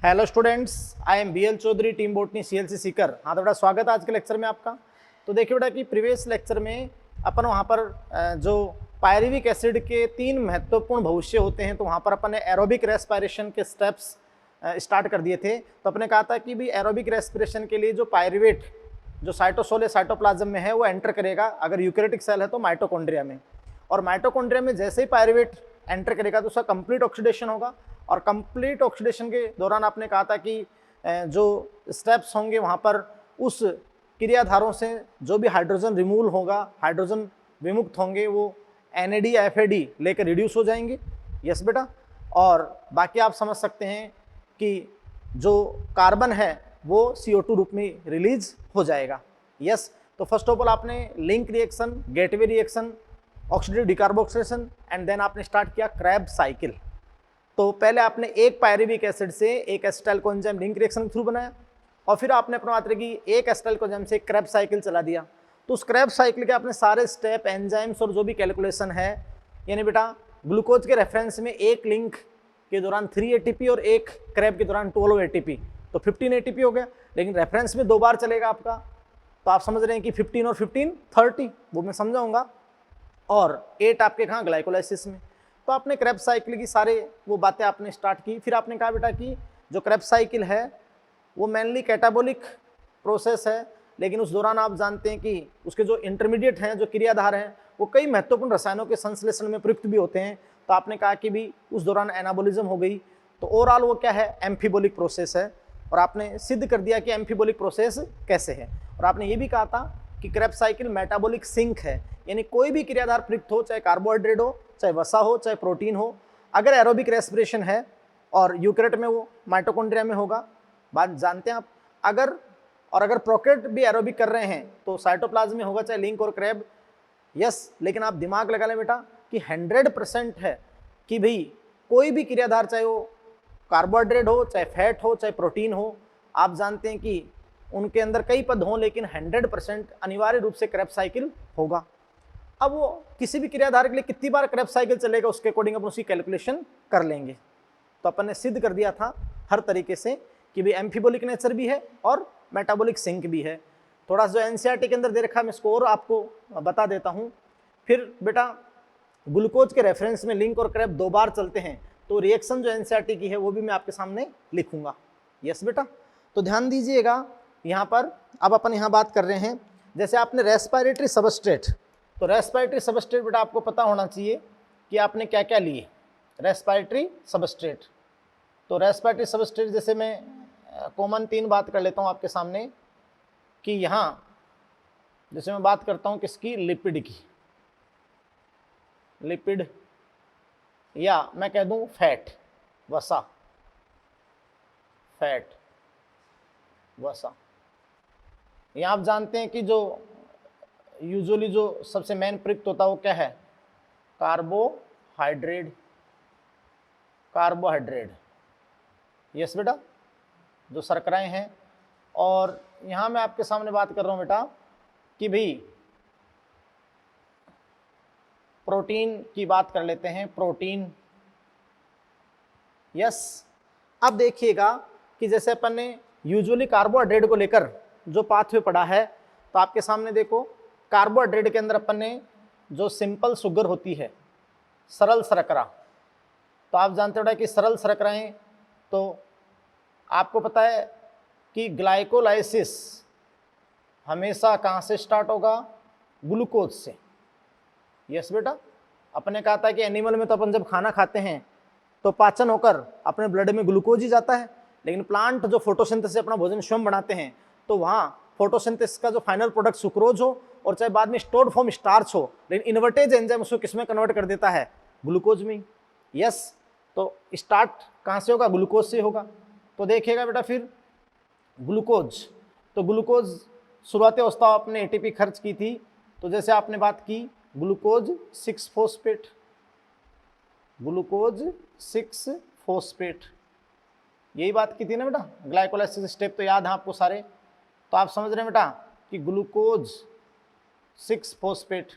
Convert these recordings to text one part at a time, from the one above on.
Hello students, I am B L Chaudhary, team botany CLC Sikar. हाँ तो बेटा स्वागत है आज के लेक्चर में आपका। तो देखिए बेटा कि प्रीवियस लेक्चर में अपन वहाँ पर जो पायरिविक एसिड के 3 महत्वपूर्ण भविष्य होते हैं, तो वहाँ पर अपन ने एरोबिक रेस्पिरेशन के स्टेप्स स्टार्ट कर दिए थे। तो अपने कहा था कि भी एरोबिक रेस्पिरेशन के लिए जो पायरिवेट जो साइटोसोल या साइटोप्लाज्म में है वो एंटर करेगा, अगर यूकैरियोटिक सेल है तो माइटोकॉन्ड्रिया में, और माइटोकॉन्ड्रिया में जैसे ही पायरिवेट एंटर करेगा तो उसका कंप्लीट ऑक्सीडेशन होगा। और कंप्लीट ऑक्सीडेशन के दौरान आपने कहा था कि जो स्टेप्स होंगे वहाँ पर उस क्रियाधारों से जो भी हाइड्रोजन रिमूवल होगा, हाइड्रोजन विमुक्त होंगे, वो NAD या FAD लेकर रिड्यूस हो जाएंगे। यस बेटा। और बाकी आप समझ सकते हैं कि जो कार्बन है वो CO2 रूप में रिलीज हो जाएगा। यस। तो फर्स्ट ऑफ ऑल आपने link reaction, gateway reaction, oxidative decarboxylation and then आपने स्टार्ट किया क्रेब्स साइकिल। तो पहले आपने एक पायरिविक एसिड से एक एसिटाइल कोएंजाइम लिंक रिएक्शन के थ्रू बनाया, और फिर आपने अपने मात्रा की एक एसिटाइल कोएंजाइम से क्रेब्स साइकिल चला दिया। तो उस क्रेब्स साइकिल के आपने सारे स्टेप, एंजाइम्स और जो भी कैलकुलेशन है, यानी बेटा ग्लूकोज के रेफरेंस में एक लिंक के दौरान 3 ATP और एक क्रेब के दौरान 12 ATP, तो 15 ATP हो गया। लेकिन रेफरेंस में 2 बार चलेगा आपका, तो आप समझ रहे हैं कि 15 और 15 30, वो मैं समझाऊंगा। और 8 आपके कहाँ, ग्लाइकोलाइसिस में। तो आपने क्रेब्स साइकिल की सारे वो बातें आपने स्टार्ट की। फिर आपने कहा बेटा कि जो क्रेब्स साइकिल है वो मेनली कैटाबोलिक प्रोसेस है, लेकिन उस दौरान आप जानते हैं कि उसके जो इंटरमीडिएट हैं, जो क्रियाधार हैं, वो कई महत्वपूर्ण रसायनों के संश्लेषण में प्रयुक्त भी होते हैं। तो आपने कहा कि भी उस दौरान एनाबोलिज्म हो गई। तो ओवरऑल वो क्या है, एम्फीबोलिक प्रोसेस है। और आपने सिद्ध कर दिया कि एम्फीबोलिक प्रोसेस कैसे है। और आपने ये भी कहा था कि क्रेब्स साइकिल मेटाबॉलिक सिंक है, यानी कोई भी क्रियाधार प्रयुक्त हो, चाहे कार्बोहाइड्रेट हो, चाहे वसा हो, चाहे प्रोटीन हो, अगर एरोबिक रेस्पिरेशन है और यूकैरियोट में वो माइटोकॉन्ड्रिया में होगा, बात जानते हैं आप। अगर प्रोकैरियोट भी एरोबिक कर रहे हैं तो साइटोप्लाज्म में होगा, चाहे लिंक और क्रेब। यस। लेकिन आप दिमाग लगा लें बेटा कि 100% है कि भाई कोई भी क्रियाधार, चाहे वो कार्बोहाइड्रेट हो, चाहे फैट हो, चाहे प्रोटीन हो, आप जानते हैं कि उनके अंदर कई पद हों, लेकिन 100% अनिवार्य रूप से क्रेब्स साइकिल होगा। अब वो किसी भी क्रियाधार के लिए कितनी बार क्रेब्स साइकिल चलेगा उसके अकॉर्डिंग अपन उसकी कैलकुलेशन कर लेंगे। तो अपन ने सिद्ध कर दिया था हर तरीके से कि भाई एम्फीबोलिक नेचर भी है और मेटाबॉलिक सिंक भी है। थोड़ा सा जो NCERT के अंदर दे रखा है, मैं स्कोर आपको बता देता हूँ। फिर बेटा ग्लूकोज के रेफरेंस में लिंक और क्रेब 2 बार चलते हैं, तो रिएक्शन जो NCERT की है वो भी मैं आपके सामने लिखूंगा। यस बेटा। तो ध्यान दीजिएगा यहाँ पर। अब अपन यहाँ बात कर रहे हैं, जैसे आपने रेस्पिरेटरी सबस्ट्रेट, तो रेस्पिरेटरी सबस्ट्रेट बेटा आपको पता होना चाहिए कि आपने क्या क्या लिए। रेस्पिरेटरी सबस्ट्रेट, तो रेस्पिरेटरी सबस्ट्रेट जैसे मैं कॉमन 3 बात कर लेता हूँ आपके सामने कि यहाँ जैसे मैं बात करता हूँ किसकी, लिपिड की, लिपिड, या मैं कह दूँ फैट, वसा, फैट, वसा। यहाँ आप जानते हैं कि जो यूजुअली जो सबसे मेन प्रयुक्त होता है वो क्या है, कार्बोहाइड्रेट, कार्बोहाइड्रेट। यस बेटा, जो शर्कराएं हैं। और यहाँ मैं आपके सामने बात कर रहा हूँ बेटा कि भाई प्रोटीन की बात कर लेते हैं, प्रोटीन। यस। अब देखिएगा कि जैसे अपन ने यूजुअली कार्बोहाइड्रेट को लेकर जो पाथवे पढ़ा है, तो आपके सामने देखो कार्बोहाइड्रेट के अंदर अपन ने जो सिंपल शुगर होती है, सरल शर्करा, तो आप जानते हो कि सरल शर्कराएं, तो आपको पता है कि ग्लाइकोलाइसिस हमेशा कहाँ से स्टार्ट होगा, ग्लूकोज से। यस बेटा। अपने कहा था कि एनिमल में तो अपन जब खाना खाते हैं तो पाचन होकर अपने ब्लड में ग्लूकोज ही जाता है, लेकिन प्लांट जो फोटोसिंथेसिस से अपना भोजन स्वयं बनाते हैं, तो वहाँ फोटोसिंथेसिस का जो फाइनल प्रोडक्ट सुक्रोज हो और चाहे बाद में स्टोर्ड फॉर्म स्टार्च हो, लेकिन इन्वर्टेज एंजाइम उसको किसमें कन्वर्ट कर देता है, ग्लूकोज में। यस। तो स्टार्ट कहाँ से होगा, ग्लूकोज से होगा। तो देखिएगा बेटा फिर ग्लूकोज, तो ग्लूकोज शुरुआती अवस्था आपने ATP खर्च की थी, तो जैसे आपने बात की ग्लूकोज 6 फॉस्फेट, ग्लूकोज 6 फॉस्फेट, यही बात की थी ना बेटा। ग्लाइकोलाइसिस स्टेप तो याद है आपको सारे, तो आप समझ रहे हैं बेटा कि ग्लूकोज 6 फॉस्फेट।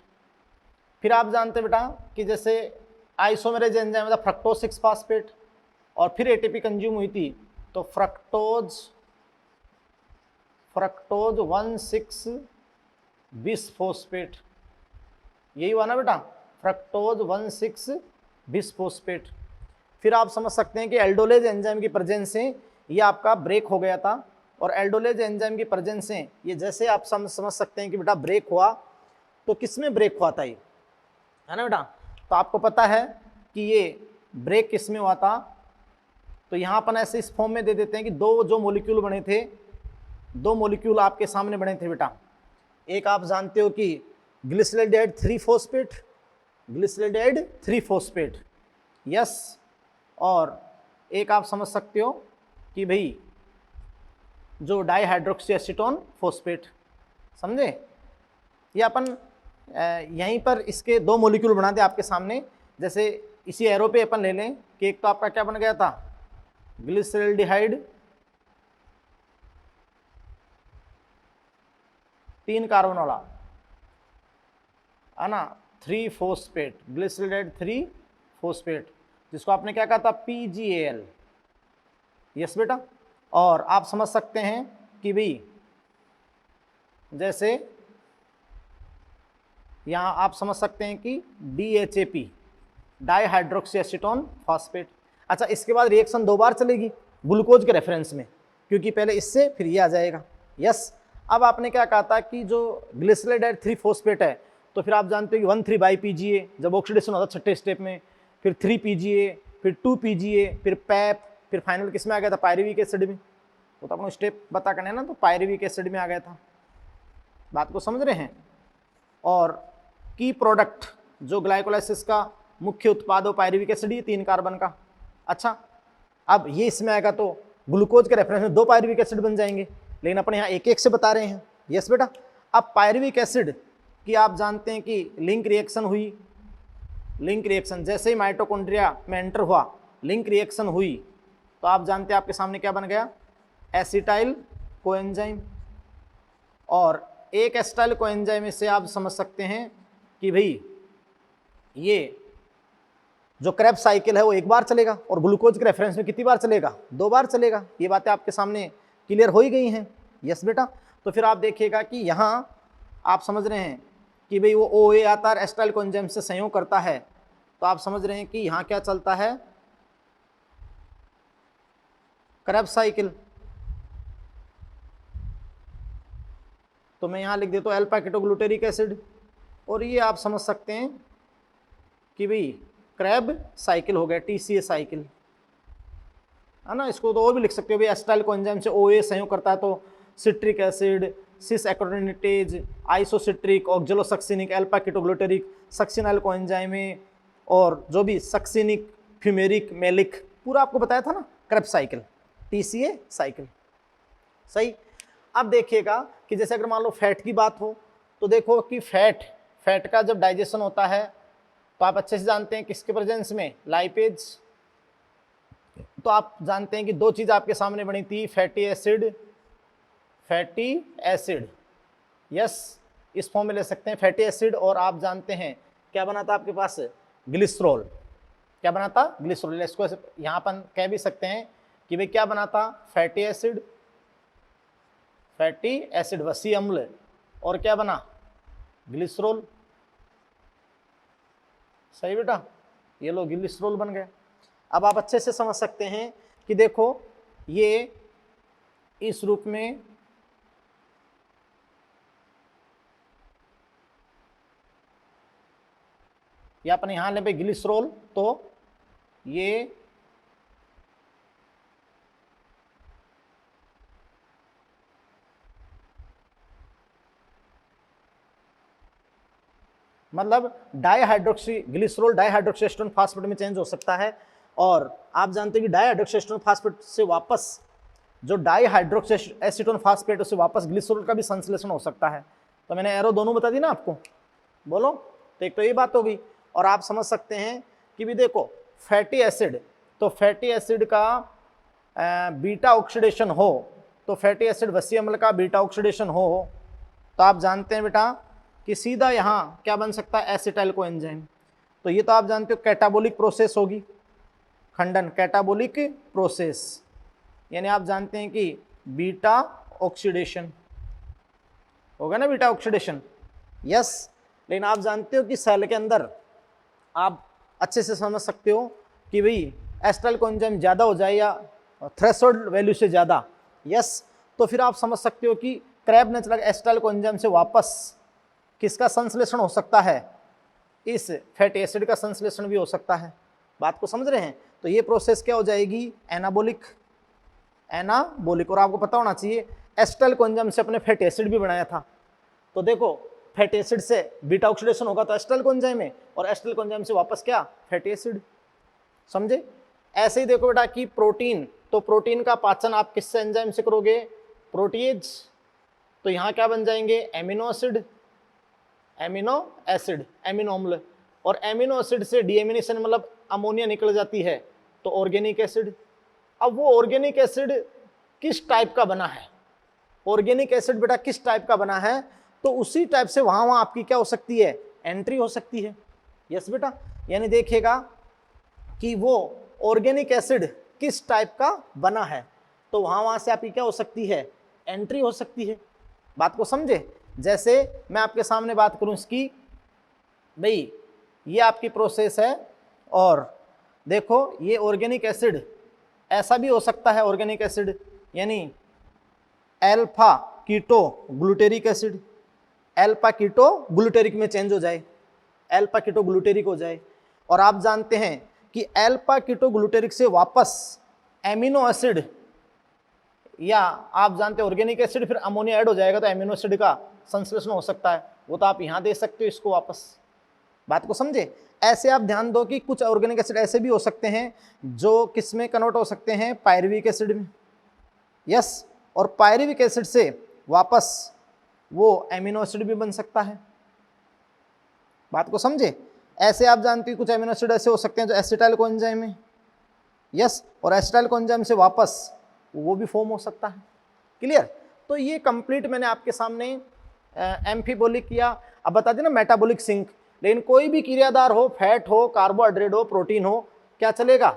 फिर आप जानते हैं बेटा कि जैसे आइसोमेरेज एंजाइम था फ्रक्टोज 6 फास्फेट, और फिर ATP कंज्यूम हुई थी तो फ्रक्टोज 1,6 बिसफोस्फेट, यही हुआ ना बेटा, फ्रक्टोज 1,6 बिसफोस्फेट। फिर आप समझ सकते हैं कि एल्डोलेज एंजाइम की प्रेजेंस से ये आपका ब्रेक हो गया था, और एल्डोलेज एंजाइम की प्रेजेंस से ये जैसे आप समझ सकते हैं कि बेटा ब्रेक हुआ, तो किस में ब्रेक हुआ था ये, है ना बेटा। तो आपको पता है कि ये ब्रेक किस में हुआ था, तो यहाँ अपन ऐसे इस फॉर्म में दे देते हैं कि दो जो मॉलिक्यूल बने थे, दो मॉलिक्यूल आपके सामने बने थे बेटा। एक आप जानते हो कि ग्लिसरेल्डेहाइड 3-फॉस्फेट, ग्लिसरेल्डेहाइड 3-फॉस्फेट, यस। और एक आप समझ सकते हो कि भाई जो डाईहाइड्रोक्सी एसीटोन फॉस्फेट, समझे। ये अपन यहीं पर इसके दो मॉलिक्यूल बना दे आपके सामने, जैसे इसी एरो पे अपन ले लें कि एक तो आपका क्या बन गया था, ग्लिसरेल्डिहाइड 3 कार्बन वाला, है ना, 3-फॉस्फेट, ग्लिसरेल्डिहाइड 3-फॉस्फेट, जिसको आपने क्या कहा था, PgAl, यस बेटा। और आप समझ सकते हैं कि भाई जैसे यहाँ आप समझ सकते हैं कि DHAP, डाईहाइड्रोक्सी एसीटोन फॉस्फेट। अच्छा, इसके बाद रिएक्शन 2 बार चलेगी ग्लूकोज के रेफरेंस में, क्योंकि पहले इससे फिर ये आ जाएगा, यस। अब आपने क्या कहा था कि जो ग्लिसरेल्डिहाइड 3-फॉस्फेट है, तो फिर आप जानते हो कि 1,3-PGA जब ऑक्सीडेशन होता है छठे स्टेप में, फिर 3-PGA, फिर 2-PGA, फिर पैप, फिर फाइनल किस में आ गया था, पायरुविक एसिड में। वो तो अपना स्टेप बता करने ना, तो पायरुविक एसिड में आ गया था। बात को समझ रहे हैं। और की प्रोडक्ट जो ग्लाइकोलाइसिस का मुख्य उत्पाद हो पायरुविक एसिड, ये 3 कार्बन का। अच्छा, अब ये इसमें आएगा तो ग्लूकोज के रेफरेंस में 2 पायरुविक एसिड बन जाएंगे, लेकिन अपन यहाँ एक एक से बता रहे हैं, यस बेटा। अब पायरुविक एसिड की आप जानते हैं कि लिंक रिएक्शन हुई, लिंक रिएक्शन जैसे ही माइटोकॉन्ड्रिया में एंटर हुआ, लिंक रिएक्शन हुई, तो आप जानते हैं आपके सामने क्या बन गया, एसिटाइल कोएंजाइम। और एक एसिटाइल कोएंजाइम से आप समझ सकते हैं कि भाई ये जो क्रेब्स साइकिल है वो 1 बार चलेगा, और ग्लूकोज के रेफरेंस में कितनी बार चलेगा, 2 बार चलेगा। ये बातें आपके सामने क्लियर हो ही गई हैं, यस बेटा। तो फिर आप देखिएगा कि यहाँ आप समझ रहे हैं कि भाई वो OA आता है, एसिटाइल कोएंजाइम से संयोग करता है, तो आप समझ रहे हैं कि यहाँ क्या चलता है, क्रेब्स साइकिल। तो मैं यहाँ लिख देता हूँ अल्फा कीटोग्लूटेरिक एसिड, और ये आप समझ सकते हैं कि भाई क्रैब साइकिल हो गया, TCA साइकिल, है ना। इसको तो और भी लिख सकते हो भाई, एसिटाइल कोएंजाइम से OA संयोग करता है तो citric acid, cis aconitase, isocitric, oxalosuccinic, alpha ketoglutaric, succinyl coenzyme, और जो भी सक्सिनिक, फ्यूमेरिक, मेलिक, पूरा आपको बताया था ना, क्रैब साइकिल, TCA साइकिल, सही। अब देखिएगा कि जैसे अगर मान लो फैट की बात हो, तो देखो कि फैट का जब डाइजेशन होता है तो आप अच्छे से जानते हैं किसके प्रेजेंस में, लाइपेज। तो आप जानते हैं कि 2 चीज़ आपके सामने बनी थी, फैटी एसिड, यस, इस फॉर्म में ले सकते हैं फैटी एसिड। और आप जानते हैं क्या बना था आपके पास, ग्लिसरॉल। क्या बना था, ग्लिसरॉल। इसको यहाँ अपन कह भी सकते हैं कि भाई क्या बना था, फैटी एसिड वसी अम्ल, और क्या बना, ग्लिसरॉल, सही बेटा। ये लो ग्लिसरॉल बन गया। अब आप अच्छे से समझ सकते हैं कि देखो ये इस रूप में या अपन यहां ले पे ग्लिसरॉल, तो ये मतलब dihydroxy glycerol dihydroxy acetone phosphate में चेंज हो सकता है। और आप जानते हैं कि डाईहाइड्रोक्सी एसीटोन फास्फेट से वापस जो डाईहाइड्रोक्सी एसीटोन फास्फेट उससे वापस ग्लिसरॉल का भी संश्लेषण हो सकता है। तो मैंने एरो दोनों बता दी ना आपको, बोलो। तो एक तो ये बात होगी। और आप समझ सकते हैं कि भी देखो फैटी एसिड, तो फैटी एसिड का बीटा ऑक्सीडेशन हो, तो फैटी एसिड वसी अम्ल का बीटा ऑक्सीडेशन हो, तो आप जानते हैं बेटा कि सीधा यहाँ क्या बन सकता है, एसिटाइल कोएंजाइम। तो ये तो आप जानते हो कैटाबोलिक प्रोसेस होगी, खंडन, कैटाबोलिक प्रोसेस, यानी आप जानते हैं कि बीटा ऑक्सीडेशन होगा ना, बीटा ऑक्सीडेशन, यस। लेकिन आप जानते हो कि सेल के अंदर आप अच्छे से समझ सकते हो कि भाई एसिटाइल कोएंजाइम ज़्यादा हो जाए या थ्रेशोल्ड वैल्यू से ज़्यादा, यस, तो फिर आप समझ सकते हो कि क्रैब नेचुरल एसिटाइल कोएंजाइम से वापस किसका संश्लेषण हो सकता है, इस फैटी एसिड का संश्लेषण भी हो सकता है। बात को समझ रहे हैं? तो ये प्रोसेस क्या हो जाएगी, एनाबोलिक। और आपको पता होना चाहिए एसिटाइल कोएंजाइम से अपने फैटी एसिड भी बनाया था। तो देखो फैटी एसिड से बीटा ऑक्सीडेशन होगा तो एसिटाइल कोएंजाइम में, और एसिटाइल कोएंजाइम से वापस क्या, फैटी एसिड। समझे? ऐसे ही देखो बेटा कि प्रोटीन, तो प्रोटीन का पाचन आप किससे एंजाइम से करोगे, प्रोटीएज। तो यहाँ क्या बन जाएंगे, एमिनो एसिड, एमिनो अम्ल, और एमिनो एसिड से डीएमिनेशन मतलब अमोनिया निकल जाती है तो ऑर्गेनिक एसिड। अब वो ऑर्गेनिक एसिड किस टाइप का बना है, ऑर्गेनिक एसिड बेटा किस टाइप का बना है, तो उसी टाइप से वहां आपकी क्या हो सकती है, एंट्री हो सकती है। यस बेटा, यानी देखिएगा कि वो ऑर्गेनिक एसिड किस टाइप का बना है तो वहां से आपकी क्या हो सकती है, एंट्री हो सकती है। बात को समझे? जैसे मैं आपके सामने बात करूं इसकी, भाई ये आपकी प्रोसेस है, और देखो ये ऑर्गेनिक एसिड ऐसा भी हो सकता है, ऑर्गेनिक एसिड यानी alpha keto glutaric acid, alpha keto glutaric में चेंज हो जाए, अल्फा कीटो ग्लूटेरिक हो जाए। और आप जानते हैं कि अल्फा कीटो ग्लूटेरिक से वापस एमिनो एसिड, या आप जानते हैं ऑर्गेनिक एसिड फिर अमोनिया ऐड हो जाएगा तो एमिनो एसिड का संश्लेषण हो सकता है, वो तो आप यहाँ दे सकते हो इसको वापस। बात को समझे? ऐसे आप ध्यान दो कि कुछ ऑर्गेनिक एसिड ऐसे भी हो सकते हैं जो किस में कन्वर्ट हो सकते हैं, पायरुविक एसिड में, यस, और पायरुविक एसिड से वापस वो एमिनो एसिड भी बन सकता है। बात को समझे? ऐसे आप जानते हैं कुछ एमिनो एसिड ऐसे हो सकते हैं जो एसिटाइल कोएंजाइम है, यस, और एसिटाइल कोएंजाइम से वापस वो भी फॉर्म हो सकता है। क्लियर? तो ये कंप्लीट मैंने आपके सामने एम्फीबोलिक किया। अब बता देना मेटाबॉलिक सिंक, लेकिन कोई भी क्रियादार हो, फैट हो, कार्बोहाइड्रेट हो, प्रोटीन हो, क्या चलेगा,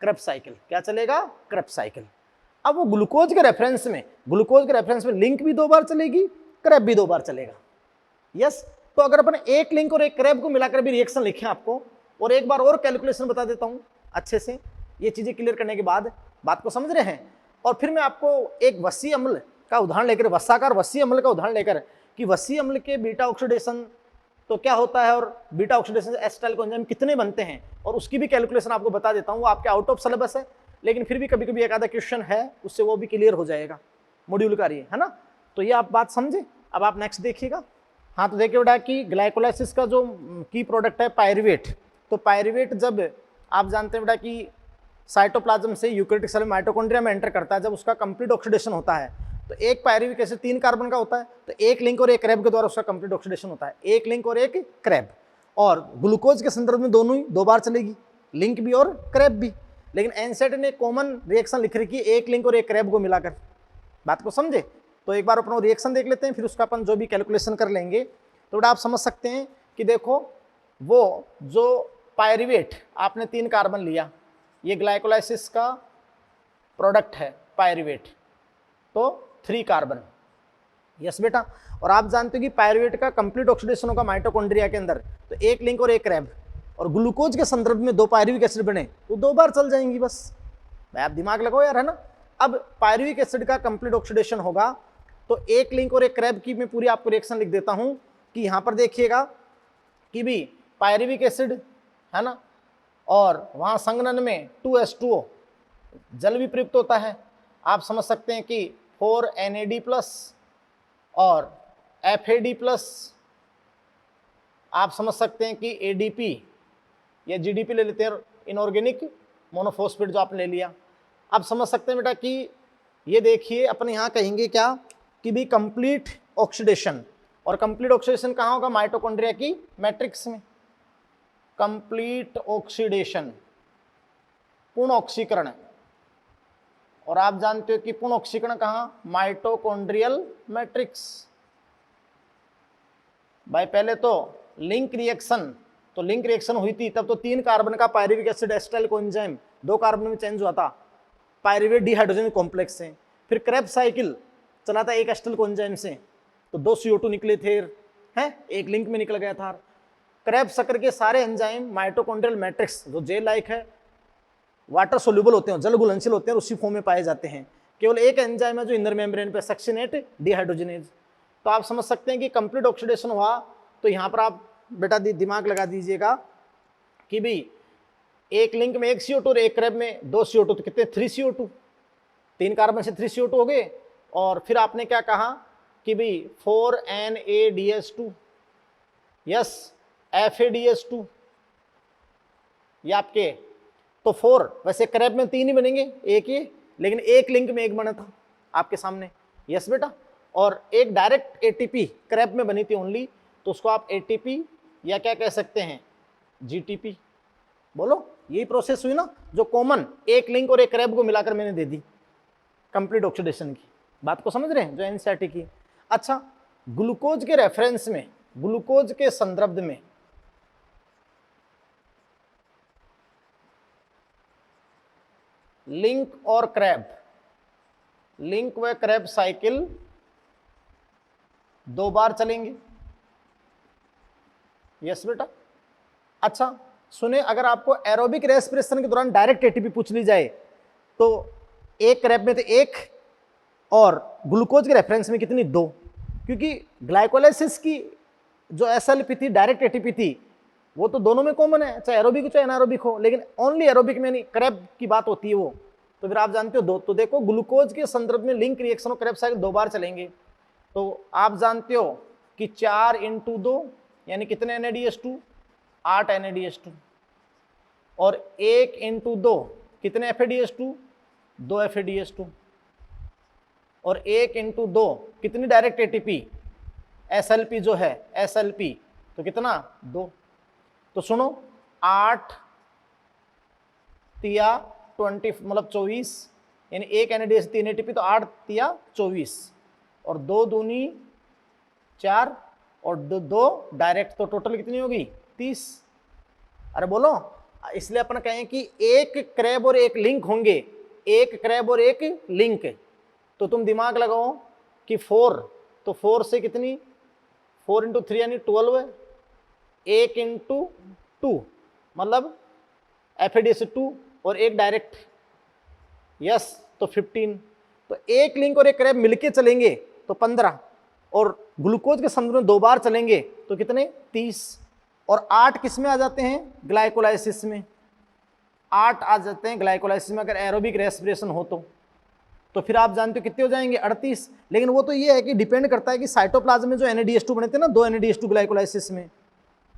क्रेब्स साइकिल। क्या चलेगा, क्रेब्स साइकिल। अब वो ग्लूकोज के रेफरेंस में लिंक भी 2 बार चलेगी, क्रैब भी 2 बार चलेगा, यस। तो अगर अपन एक लिंक और एक क्रैब को मिलाकर भी रिएक्शन लिखें आपको, और एक बार और कैलकुलेशन बता देता हूं अच्छे से, ये चीजें क्लियर करने के बाद, बात को समझ रहे हैं। और फिर मैं आपको एक वसी अम्ल का उदाहरण लेकर, वसाकार वसी अम्ल का उदाहरण लेकर, कि वसी अम्ल के बीटा ऑक्सीडेशन तो क्या होता है, और बीटा ऑक्सीडेशन से एसिटाइल कोएंजाइम कितने बनते हैं, और उसकी भी कैलकुलेशन आपको बता देता हूं। वो आपके आउट ऑफ सिलेबस है, लेकिन फिर भी कभी कभी एक आधा क्वेश्चन है, उससे वो भी क्लियर हो जाएगा मॉड्यूल का, है ना। तो ये आप बात समझे। अब आप नेक्स्ट देखिएगा। हाँ, तो देखिए बेटा कि ग्लाइकोलाइसिस का जो की प्रोडक्ट है पायरुवेट, तो पायरुवेट जब आप जानते हैं बेटा कि साइटोप्लाज्म से यूकेरियोटिक सेल माइटोकॉन्ड्रिया में एंटर करता है, जब उसका कंप्लीट ऑक्सीडेशन होता है तो एक पायरुविक एसिड 3 कार्बन का होता है, तो एक लिंक और एक क्रैब के द्वारा उसका कंप्लीट ऑक्सीडेशन होता है, एक लिंक और एक क्रैब। और ग्लूकोज के संदर्भ में दोनों ही 2 बार चलेगी, लिंक भी और क्रैब भी। लेकिन एनसेट ने कॉमन रिएक्शन लिख रखी है एक लिंक और एक क्रैब को मिलाकर। बात को समझे? तो एक बार अपन रिएक्शन देख लेते हैं, फिर उसका अपन जो भी कैलकुलेशन कर लेंगे। तो बेटा आप समझ सकते हैं कि देखो वो जो पायरुवेट आपने 3 कार्बन लिया, ये ग्लाइकोलाइसिस का प्रोडक्ट है पायरुवेट, तो 3 कार्बन, यस बेटा। और आप जानते हो कि पायरुवेट का कंप्लीट ऑक्सीडेशन होगा माइटोकॉन्ड्रिया के अंदर, तो एक लिंक और एक क्रैब, और ग्लूकोज के संदर्भ में 2 पायरुविक एसिड बने तो 2 बार चल जाएंगी बस। भाई आप दिमाग लगाओ यार, है ना। अब पायरुविक एसिड का कंप्लीट ऑक्सीडेशन होगा तो एक लिंक और एक क्रैब की मैं पूरी आपको रिएक्शन लिख देता हूं कि यहां पर देखिएगा कि भी पायरुविक एसिड है ना, और वहां संघनन में 2H2O जल भी प्रयुक्त होता है। आप समझ सकते हैं कि 4NAD+ और FAD+, आप समझ सकते हैं कि ADP या GDP ले लेते हैं, इनऑर्गेनिक मोनोफॉस्फेट जो आपने ले लिया। आप समझ सकते हैं बेटा कि ये देखिए अपन यहाँ कहेंगे क्या कि भी कंप्लीट ऑक्सीडेशन, और कंप्लीट ऑक्सीडेशन कहाँ होगा, माइटोकॉन्ड्रिया की मैट्रिक्स में। कंप्लीट ऑक्सीडेशन, पूर्ण ऑक्सीकरण, और आप जानते हो कि पूर्ण ऑक्सीकरण कहाँ, माइटोकॉन्ड्रियल मैट्रिक्स। भाई पहले तो लिंक रिएक्शन, तो लिंक रिएक्शन हुई थी तब तो 3 कार्बन का pyruvic acid acetyl coenzyme 2 carbon में चेंज हुआ था, पायरुवेट डिहाइड्रोजन कॉम्प्लेक्स से। फिर क्रेब्स साइकिल चला था एक एस्टल कोएंजाइम से, तो 2 CO2 निकले थे, हैं, एक लिंक में निकल गया था। क्रेब्स शक्कर के सारे एंजाइम माइटोकॉन्ड्रियल मैट्रिक्स जो जेल लाइक है, वाटर सोल्यूबल होते हैं, जल घुलनशील होते हैं, उसी फॉर्म में पाए जाते हैं। केवल एक एंजाइम है जो इनर मेम्ब्रेन पे, सक्सिनेट डिहाइड्रोजनेज। तो आप समझ सकते हैं कि कंप्लीट ऑक्सीडेशन हुआ तो यहाँ पर आप बेटा दिमाग लगा दीजिएगा कि भाई एक लिंक में 1 CO2 और एक क्रेब में 2 CO2, तो कितने 3 CO2, 3 कार्बन से 3 CO2 हो गए। और फिर आपने क्या कहा कि भाई 4NADH2, यस FADH2, ये आपके तो 4, वैसे क्रेब में 3 ही बनेंगे, एक ही, लेकिन एक लिंक में एक बना था आपके सामने, यस बेटा। और एक डायरेक्ट ATP क्रेब में बनी थी ओनली, तो उसको आप ATP या क्या कह सकते हैं, GTP। बोलो, यही प्रोसेस हुई ना जो कॉमन एक लिंक और एक क्रेब को मिलाकर मैंने दे दी कंप्लीट ऑक्सीडेशन की। बात को समझ रहे हैं जो एनसीईआरटी की। अच्छा, ग्लूकोज के रेफरेंस में, ग्लूकोज के संदर्भ में लिंक और क्रैब, लिंक व क्रैब साइकिल 2 बार चलेंगे, यस बेटा। अच्छा सुने, अगर आपको एरोबिक रेस्पिरेशन के दौरान डायरेक्ट एटीपी पूछ ली जाए तो एक क्रैब में तो 1 और ग्लूकोज के रेफरेंस में कितनी 2, क्योंकि ग्लाइकोलाइसिस की जो एसएलपी थी, डायरेक्ट एटीपी थी, वो तो दोनों में कॉमन है, चाहे एरोबिक हो चाहे एनारोबिक हो, लेकिन ओनली एरोबिक में नहीं, क्रैब की बात होती है वो। तो फिर आप जानते हो 2। तो देखो ग्लूकोज के संदर्भ में लिंक रिएक्शन और क्रैब साइकिल 2 बार चलेंगे। तो आप जानते हो कि 4 × 2 यानी कितने NADH2, 8 NADH2, और 1 × 2 कितने FADH2, 2 FADH2, और 1 × 2 कितनी डायरेक्ट एटीपी, SLP जो है SLP, तो कितना 2। तो सुनो, 8 तिया 20 मतलब 24, यानी 1 NADH 3 ATP, तो 8 तिया 24, और 2 दूनी 4 और 2 डायरेक्ट, तो टोटल कितनी होगी 30। अरे बोलो, इसलिए अपन कहें कि एक क्रैब और एक लिंक होंगे, एक क्रैब और एक लिंक, तो तुम दिमाग लगाओ कि 4, तो 4 से कितनी, 4 × 3 यानी 12 है, 1 × 2 मतलब FADH2 और एक डायरेक्ट, यस, तो 15। तो एक लिंक और एक क्रैब मिलके चलेंगे तो 15, और ग्लूकोज के संदर्भ में 2 बार चलेंगे तो कितने 30, और 8 किस में आ जाते हैं, ग्लाइकोलाइसिस में, 8 आ जाते हैं ग्लाइकोलाइसिस में अगर एरोबिक रेस्पिरेशन हो तो फिर आप जानते हो कितने हो जाएंगे 38। लेकिन वो तो ये है कि डिपेंड करता है कि साइटोप्लाज्म में जो NADH2 बने थे ना, 2 NADH2 ग्लाइकोलाइसिस में,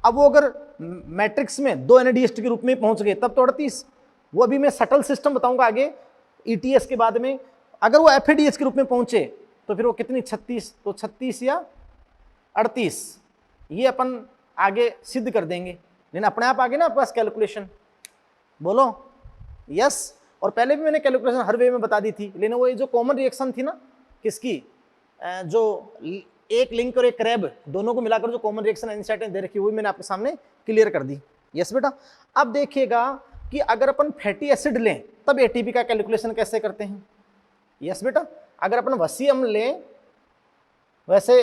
अब वो अगर मैट्रिक्स में 2 NADH2 के रूप में पहुंच गए तब तो 38। वो अभी मैं सटल सिस्टम बताऊंगा आगे ETS के बाद में। अगर वो FADH के रूप में पहुंचे तो फिर वो कितनी 36, तो 36 या 38, ये अपन आगे सिद्ध कर देंगे, लेकिन अपने आप आगे ना आपके पास कैलकुलेशन। बोलो यस। और पहले भी मैंने कैलकुलेशन हर वे में बता दी थी, लेकिन वो ये जो कॉमन रिएक्शन थी ना, किसकी, जो एक लिंक और एक क्रैब दोनों को मिलाकर जो कॉमन रिएक्शन एनसीईआरटी ने दे रखी, वो भी मैंने आपके सामने क्लियर कर दी। यस बेटा। अब देखिएगा कि अगर अपन फैटी एसिड लें तब एटीपी का कैलकुलेशन कैसे करते हैं। यस बेटा, अगर अपन वसी अम्ल लें, वैसे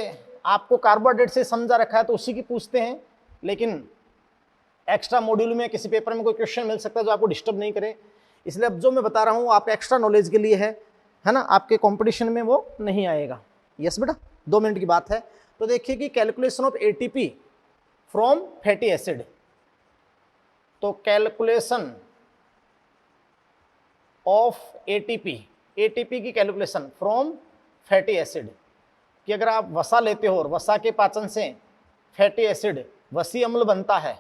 आपको कार्बोहाइड्रेट से समझा रखा है तो उसी की पूछते हैं, लेकिन एक्स्ट्रा मॉड्यूल में किसी पेपर में कोई क्वेश्चन मिल सकता है जो आपको डिस्टर्ब नहीं करे, इसलिए अब जो मैं बता रहा हूँ आपके एक्स्ट्रा नॉलेज के लिए है ना, आपके कंपटीशन में वो नहीं आएगा। यस बेटा, 2 मिनट की बात है। तो देखिए कि calculation of ATP from fatty acid, तो कैलकुलेशन ऑफ एटीपी, एटीपी की कैलकुलेशन फ्रॉम फैटी एसिड, कि अगर आप वसा लेते हो और वसा के पाचन से फैटी एसिड वसीय अम्ल बनता है,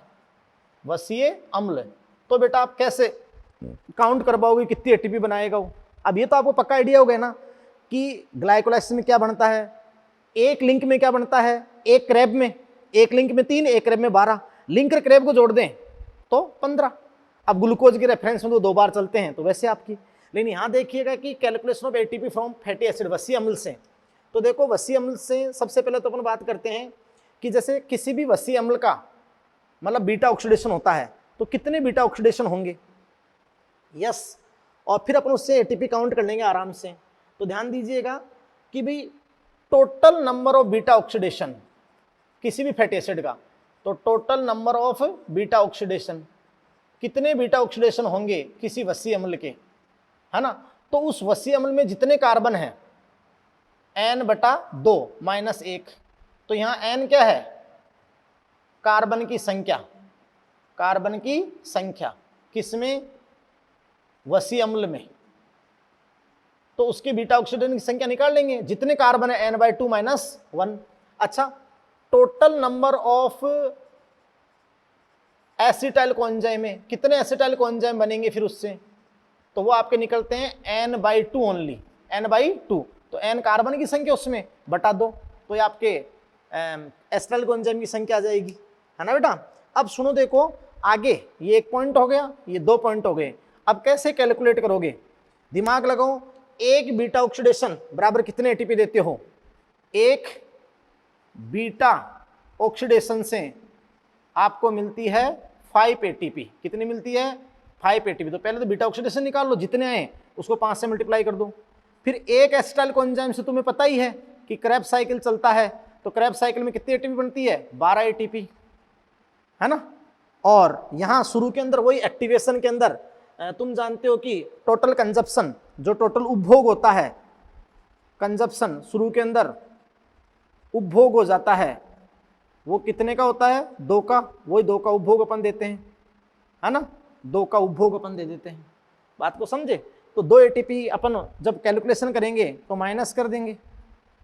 वसीय अम्ल, तो बेटा आप कैसे काउंट कर पाओगे कितनी एटीपी बनाएगा वो। अब ये तो आपको पक्का आइडिया हो गया ना कि ग्लाइकोलाइसिस में क्या बनता है, एक लिंक में क्या बनता है, एक क्रैब में, एक लिंक में 3, एक क्रैब में 12, लिंक और क्रैब को जोड़ दें तो 15। अब ग्लूकोज के रेफरेंस में तो 2 बार चलते हैं तो वैसे आपकी, लेकिन यहाँ देखिएगा कि calculation of ATP from fatty acid वसीय अम्ल से, तो देखो वसीय अम्ल से सबसे पहले तो अपन बात करते हैं कि जैसे किसी भी वसीय अम्ल का मतलब बीटा ऑक्सीडेशन होता है तो कितने बीटा ऑक्सीडेशन होंगे। यस, और फिर अपन उससे एटीपी काउंट कर लेंगे आराम से। तो ध्यान दीजिएगा कि भाई total number of beta oxidation किसी भी फैटी एसिड का, तो total number of beta oxidation, कितने बीटा ऑक्सीडेशन होंगे किसी वसीय अम्ल के, है ना। तो उस वसीय अम्ल में जितने कार्बन हैं n/2 - 1, तो यहाँ n क्या है, कार्बन की संख्या, कार्बन की संख्या किसमें, वसीय अम्ल में। तो उसके बीटा ऑक्सीडेशन की संख्या निकाल लेंगे, जितने कार्बन है n/2 - 1। अच्छा, total number of acetyl coenzyme में कितने एसिटाइल कोएंजाइम बनेंगे फिर उससे, तो वो आपके निकलते हैं n/2 ओनली, n/2। तो n कार्बन की संख्या उसमें बटा 2, तो ये आपके एसिटाइल कोएंजाइम की संख्या आ जाएगी, है ना बेटा। अब सुनो देखो आगे, ये 1 पॉइंट हो गया, ये 2 पॉइंट हो गए। अब कैसे कैलकुलेट करोगे, दिमाग लगाओ। एक बीटा ऑक्सीडेशन बराबर कितने एटीपी देते हो, एक बीटा ऑक्सीडेशन से आपको मिलती है 5 एटीपी। कितनी मिलती है, 5 एटीपी। तो पहले तो बीटा ऑक्सीडेशन निकाल लो, जितने आए उसको 5 से मल्टीप्लाई कर दो। फिर एक एसिटाइल कोएंजाइम से तुम्हें पता ही है कि क्रेब्स साइकिल चलता है, तो क्रेब्स साइकिल में कितनी एटीपी बनती है, 12 एटीपी, है ना। और यहाँ शुरू के अंदर वही एक्टिवेशन के अंदर तुम जानते हो कि टोटल कंजप्शन, जो टोटल उपभोग होता है, कंजप्शन शुरू के अंदर उपभोग हो जाता है, वो कितने का होता है, 2 का। वही 2 का उपभोग अपन देते हैं, है ना, 2 का उपभोग अपन दे देते हैं। बात को समझे। तो 2 एटीपी अपन जब कैलकुलेशन करेंगे तो माइनस कर देंगे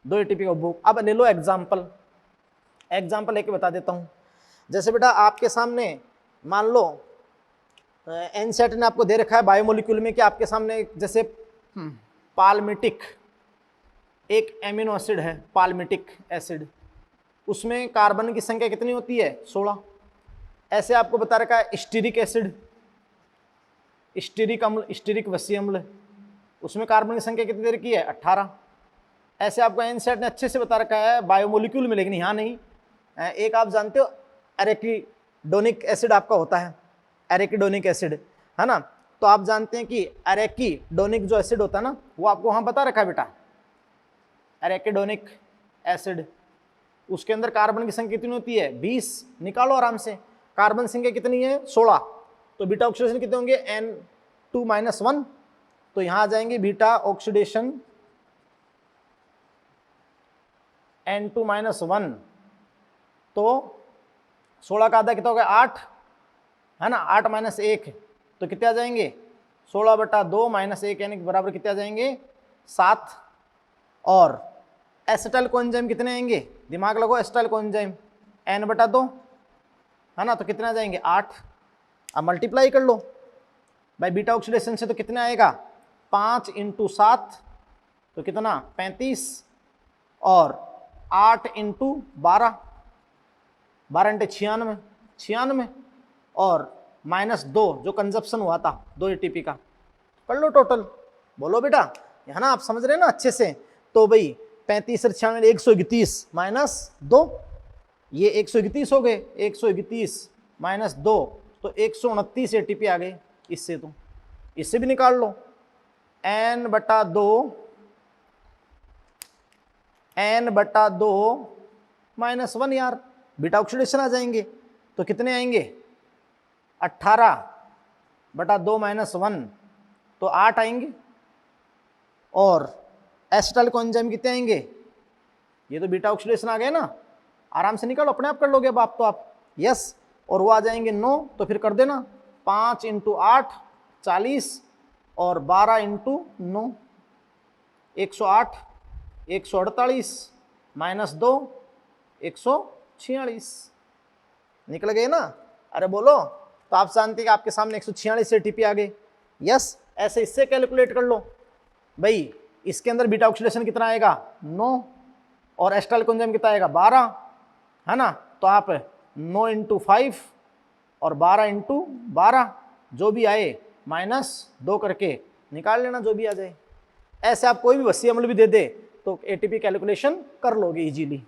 2 एटीपी का उपभोग। अब ले लो एग्जाम्पल, एग्जाम्पल लेके बता देता हूँ। जैसे बेटा आपके सामने मान लो एनसेट ने आपको दे रखा है बायोमोलिक्यूल में कि आपके सामने जैसे पाल्मिटिक एक एमिनो एसिड है, पाल्मिटिक एसिड, उसमें कार्बन की संख्या कितनी होती है, 16। ऐसे आपको बता रखा है स्टीरिक एसिड, स्टीरिक अम्ल, स्टीरिक वसीय अम्ल, उसमें कार्बन की संख्या कितनी देर की है, 18। ऐसे आपको एनसेट ने अच्छे से बता रखा है बायोमोलिक्यूल में, लेकिन यहाँ नहीं। एक आप जानते हो एरेकिडोनिक एसिड आपका होता है, एरेकिडोनिक एसिड, है ना। तो आप जानते हैं कि एरेकिडोनिक जो एसिड होता है ना, वो आपको वहाँ बता रखा है बेटा, एरेकिडोनिक एसिड, उसके अंदर कार्बन की संख्या कितनी होती है, 20। निकालो आराम से, कार्बन संख्या कितनी है, 16। तो बीटा ऑक्सीडेशन कितने होंगे, n2 - 1। तो यहाँ आ जाएंगे बीटा ऑक्सीडेशन n2 - 1, तो 16 का आधा कितना हो गया, 8, है ना। 8 - 1 तो कितने आ जाएंगे, 16/2 - 1 यानी बराबर कितने आ जाएंगे, 7। और एसिटाइल कोएंजाइम कितने आएंगे, दिमाग लगाओ, एसिटाइल कोएंजाइम n/2, है ना, तो कितने आ जाएंगे, 8। अब मल्टीप्लाई कर लो भाई बीटा ऑक्सीडेशन से, तो कितने आएगा, 5 × 7 तो कितना, 35, और 8 × 12, 12 × 96, 96, और -2 जो कंजप्शन हुआ था 2 एटीपी का, कर लो टोटल। बोलो बेटा, है ना, आप समझ रहे हैं ना अच्छे से। तो भाई 35 और 96, 131 - 2, ये 131 हो गए, 131 - 2 तो 129 एटीपी आ गए इससे। तो इससे भी निकाल लो, n/2 - 1 यार, बीटा ऑक्सीडेशन आ जाएंगे, तो कितने आएंगे, 18/2 - 1 तो 8 आएंगे। और एसिटाइल कोएंजाइम कितने आएंगे, ये तो बीटा ऑक्सीडेशन आ गया ना, आराम से निकालो, अपने आप कर लोगे अब आप, तो आप यस। और वो आ जाएंगे 9, तो फिर कर देना, 5 × 8 40, और 12 × 9 108, 148 -2 146, निकल गए ना। अरे बोलो, तो आप जानते हैं कि आपके सामने 146 एटीपी आ गए, यस। ऐसे इससे कैलकुलेट कर लो भाई, इसके अंदर बीटा ऑक्सीडेशन कितना आएगा, 9, और एसिटाइल कोएंजाइम कितना आएगा, 12, है ना। तो आप 9 × 5 और 12 × 12 जो भी आए -2 करके निकाल लेना, जो भी आ जाए। ऐसे आप कोई भी वसीय अम्ल भी दे दे तो एटीपी कैलकुलेशन कर लोगे इजीली,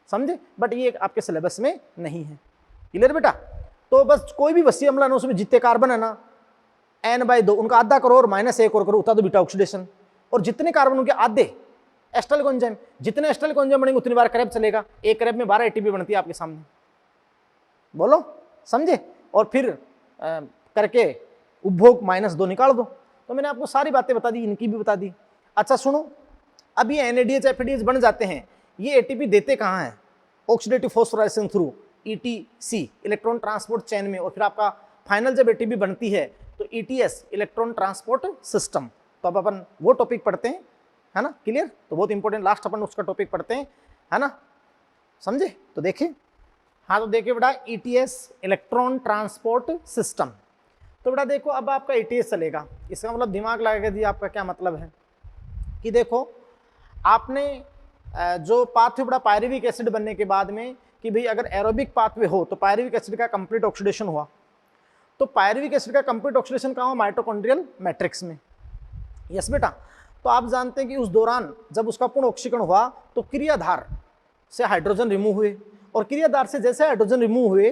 समझे। बट ये आपके सिलेबस में नहीं है, क्लियर बेटा। तो बस कोई भी वसीय अम्ल है ना, उसमें जितने कार्बन है ना, n/2, उनका आधा करो और -1 और करो, उतना तो बीटा ऑक्सीडेशन। और जितने कार्बन उनके आधे एस्टल एंजाइम, जितने एस्टल एंजाइम बनेंगे उतनी बार क्रैब चलेगा। एक क्रैब में 12 एटीपी बनती है आपके सामने, बोलो समझे। और फिर करके उपभोग -2 निकाल दो। तो मैंने आपको सारी बातें बता दी, इनकी भी बता दी। अच्छा सुनो, अब ये NADH FADH बन जाते हैं, ये एटीपी देते कहाँ हैं? Oxidative phosphorylation through ETC, electron transport chain में। और फिर आपका फाइनल जब एटीपी बनती है तो ETS, इलेक्ट्रॉन ट्रांसपोर्ट सिस्टम। तो अब अपन वो टॉपिक पढ़ते हैं, है ना, क्लियर। तो बहुत इंपॉर्टेंट, लास्ट अपन उसका टॉपिक पढ़ते हैं, है ना, समझे। तो देखिए, हाँ तो देखिए बेटा, ETS, इलेक्ट्रॉन ट्रांसपोर्ट सिस्टम। तो बेटा देखो, अब आपका ETS चलेगा, इसका मतलब दिमाग लगा के दिया। आपका क्या मतलब है कि देखो, आपने जो पाथवे बड़ा पायरुविक एसिड बनने के बाद में, कि भाई अगर एरोबिक पाथवे हो तो पायरुविक एसिड का कंप्लीट ऑक्सीडेशन हुआ, तो पायरुविक एसिड का कंप्लीट ऑक्सीडेशन कहाँ हुआ? माइटोकॉन्ड्रियल मैट्रिक्स में। यस बेटा। तो आप जानते हैं कि उस दौरान जब उसका पूर्ण ऑक्सीकरण हुआ तो क्रियाधार से हाइड्रोजन रिमूव हुए, और क्रियाधार से जैसे हाइड्रोजन रिमूव हुए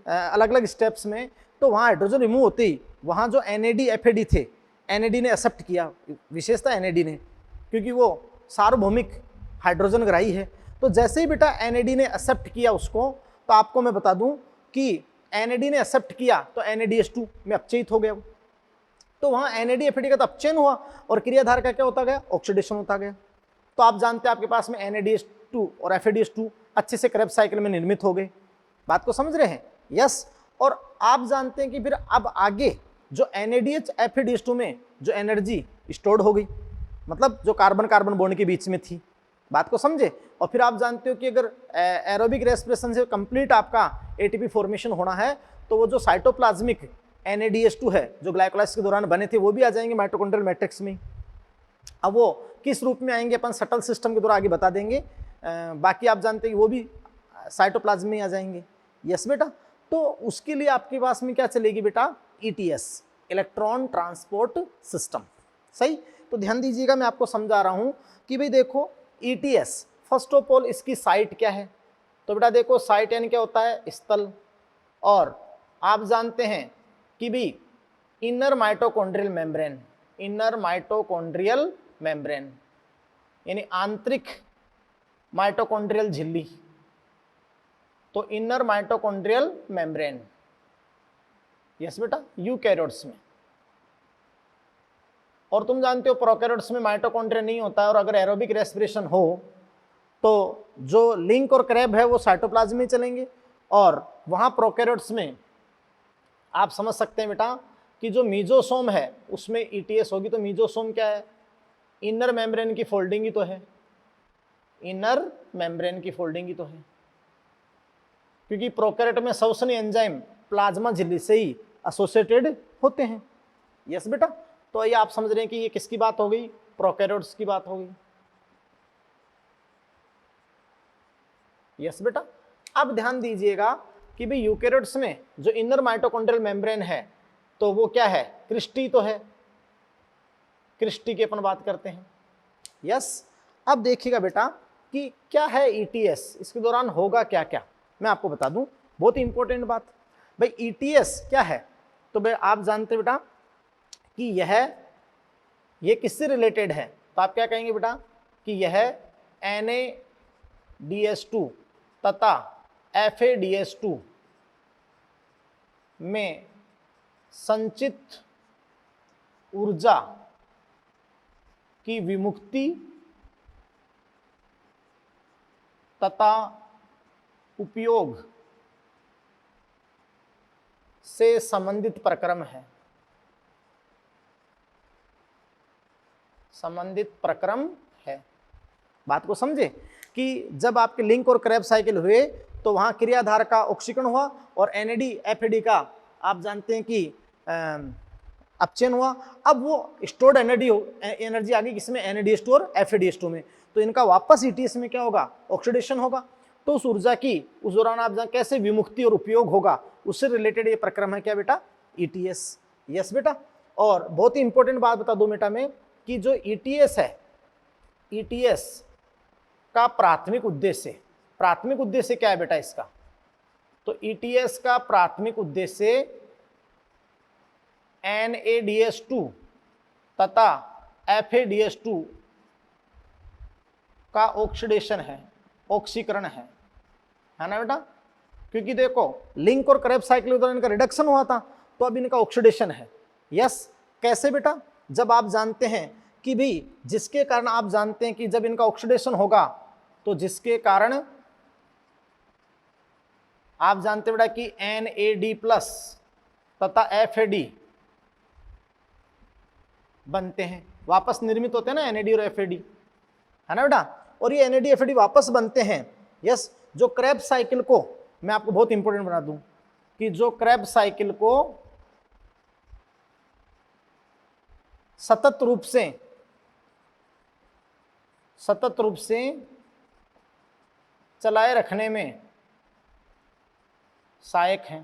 अलग अलग स्टेप्स में, तो वहाँ हाइड्रोजन रिमूव होते ही वहाँ जो NAD FAD थे, NAD ने एक्सेप्ट किया, विशेषता NAD ने, क्योंकि वो सार्वभौमिक हाइड्रोजन ग्राही है। तो जैसे ही बेटा NAD ने एक्सेप्ट किया उसको, तो आपको मैं बता दूं कि NAD ने एक्सेप्ट किया तो NADH2 में अपचयित हो गया। तो वहाँ NAD FAD का तो अपचयन हुआ, और क्रियाधार का क्या होता गया? ऑक्सीडेशन होता गया। तो आप जानते हैं आपके पास में NADH2 और FADH2 अच्छे से क्रेब्स साइकिल में निर्मित हो गए। बात को समझ रहे हैं? यस। और आप जानते हैं कि फिर अब आगे जो NADH FADH2 में जो एनर्जी स्टोर्ड हो गई, मतलब जो कार्बन कार्बन बॉन्ड के बीच में थी। बात को समझे। और फिर आप जानते हो कि अगर एरोबिक रेस्पिरेशन से कंप्लीट आपका एटीपी फॉर्मेशन होना है, तो वो जो साइटोप्लाज्मिक NADH2 है जो ग्लाइकोलाइसिस के दौरान बने थे, वो भी आ जाएंगे माइटोकॉन्ड्रियल मैट्रिक्स में। अब वो किस रूप में आएंगे अपन शटल सिस्टम के द्वारा आगे बता देंगे। बाकी आप जानते हैं कि वो भी साइटोप्लाज्म में आ जाएंगे। यस बेटा। तो उसके लिए आपके पास में क्या चलेगी बेटा? ETS, electron transport system. सही। तो ध्यान दीजिएगा, मैं आपको समझा रहा हूं कि भाई देखो, ETS फर्स्ट ऑफ ऑल इसकी साइट क्या है? तो बेटा देखो, साइट यानी क्या होता है? स्थल। और आप जानते हैं कि भी inner mitochondrial membrane, inner mitochondrial membrane यानी आंतरिक माइटोकॉन्ड्रियल झिल्ली। तो इनर माइटोकॉन्ड्रियल मेम्ब्रेन। यस बेटा, यूकैरियोट्स में। और तुम जानते हो प्रोकैरियोट्स में माइटोकॉन्ड्रिया नहीं होता है, और अगर एरोबिक रेस्पिरेशन हो तो जो लिंक और क्रैब है वो साइटोप्लाज्म में चलेंगे, और वहां प्रोकैरियोट्स में आप समझ सकते हैं बेटा कि जो मीजोसोम है उसमें ETS होगी। तो मीजोसोम क्या है? इनर मेम्ब्रेन की फोल्डिंग ही तो है, इनर मेम्ब्रेन की फोल्डिंग ही तो है, क्योंकि प्रोकैरियोट में श्वसन एंजाइम प्लाज्मा झिल्ली से ही एसोसिएटेड होते हैं। यस बेटा। तो ये आप समझ रहे हैं कि ये किसकी बात हो गई? प्रोकैरियोट्स की बात हो गई। यस बेटा। अब ध्यान दीजिएगा कि भाई यूकैरियोट्स में जो इनर माइटोकॉन्ड्रियल मेम्ब्रेन है तो वो क्या है? क्रिस्टी तो है, क्रिस्टी की अपन बात करते हैं। यस। अब देखिएगा बेटा कि क्या है ETS, इसके दौरान होगा क्या क्या, मैं आपको बता दूं, बहुत ही इंपॉर्टेंट बात। भाई ETS क्या है? तो भाई आप जानते बेटा कि ये किससे रिलेटेड है? तो आप क्या कहेंगे बेटा कि यह NADH2 तथा FADH2 में संचित ऊर्जा की विमुक्ति तथा उपयोग से संबंधित प्रक्रम है, संबंधित प्रक्रम है। बात को समझे कि जब आपके लिंक और क्रैब साइकिल हुए तो वहां क्रियाधार का ऑक्सीकरण हुआ, और NAD FAD का आप जानते हैं कि अपचयन हुआ। अब वो स्टोर्ड एनर्जी आ गई किसमें? NADH2 और FADH2 में। तो इनका वापस ETS में क्या होगा? ऑक्सीडेशन होगा। तो उस ऊर्जा की उस दौरान आप कैसे विमुक्ति और उपयोग होगा, उससे रिलेटेड ये प्रक्रम है क्या बेटा? ETS। यस बेटा। और बहुत ही इंपॉर्टेंट बात बता दूं बेटा मैं कि जो ETS है, ETS का प्राथमिक उद्देश्य क्या है बेटा इसका? तो ETS का प्राथमिक उद्देश्य NADH2 तथा FADH2 का ऑक्सीडेशन है, ऑक्सीकरण है ना बेटा। क्योंकि देखो लिंक और क्रेब्स साइकिल के दौरान इनका रिडक्शन हुआ था, तो अब इनका ऑक्सीडेशन है। यस, कैसे बेटा? जब आप जानते हैं कि भाई जिसके कारण आप जानते हैं कि जब इनका ऑक्सीडेशन होगा तो जिसके कारण आप जानते बेटा कि NAD+ तथा FAD बनते हैं, वापस निर्मित होते हैं ना NAD और FAD, है ना बेटा। और ये NAD FAD वापस बनते हैं। यस, जो क्रेब्स साइकिल को मैं आपको बहुत इंपॉर्टेंट बना दूं कि जो क्रेब्स साइकिल को सतत रूप से चलाए रखने में सहायक है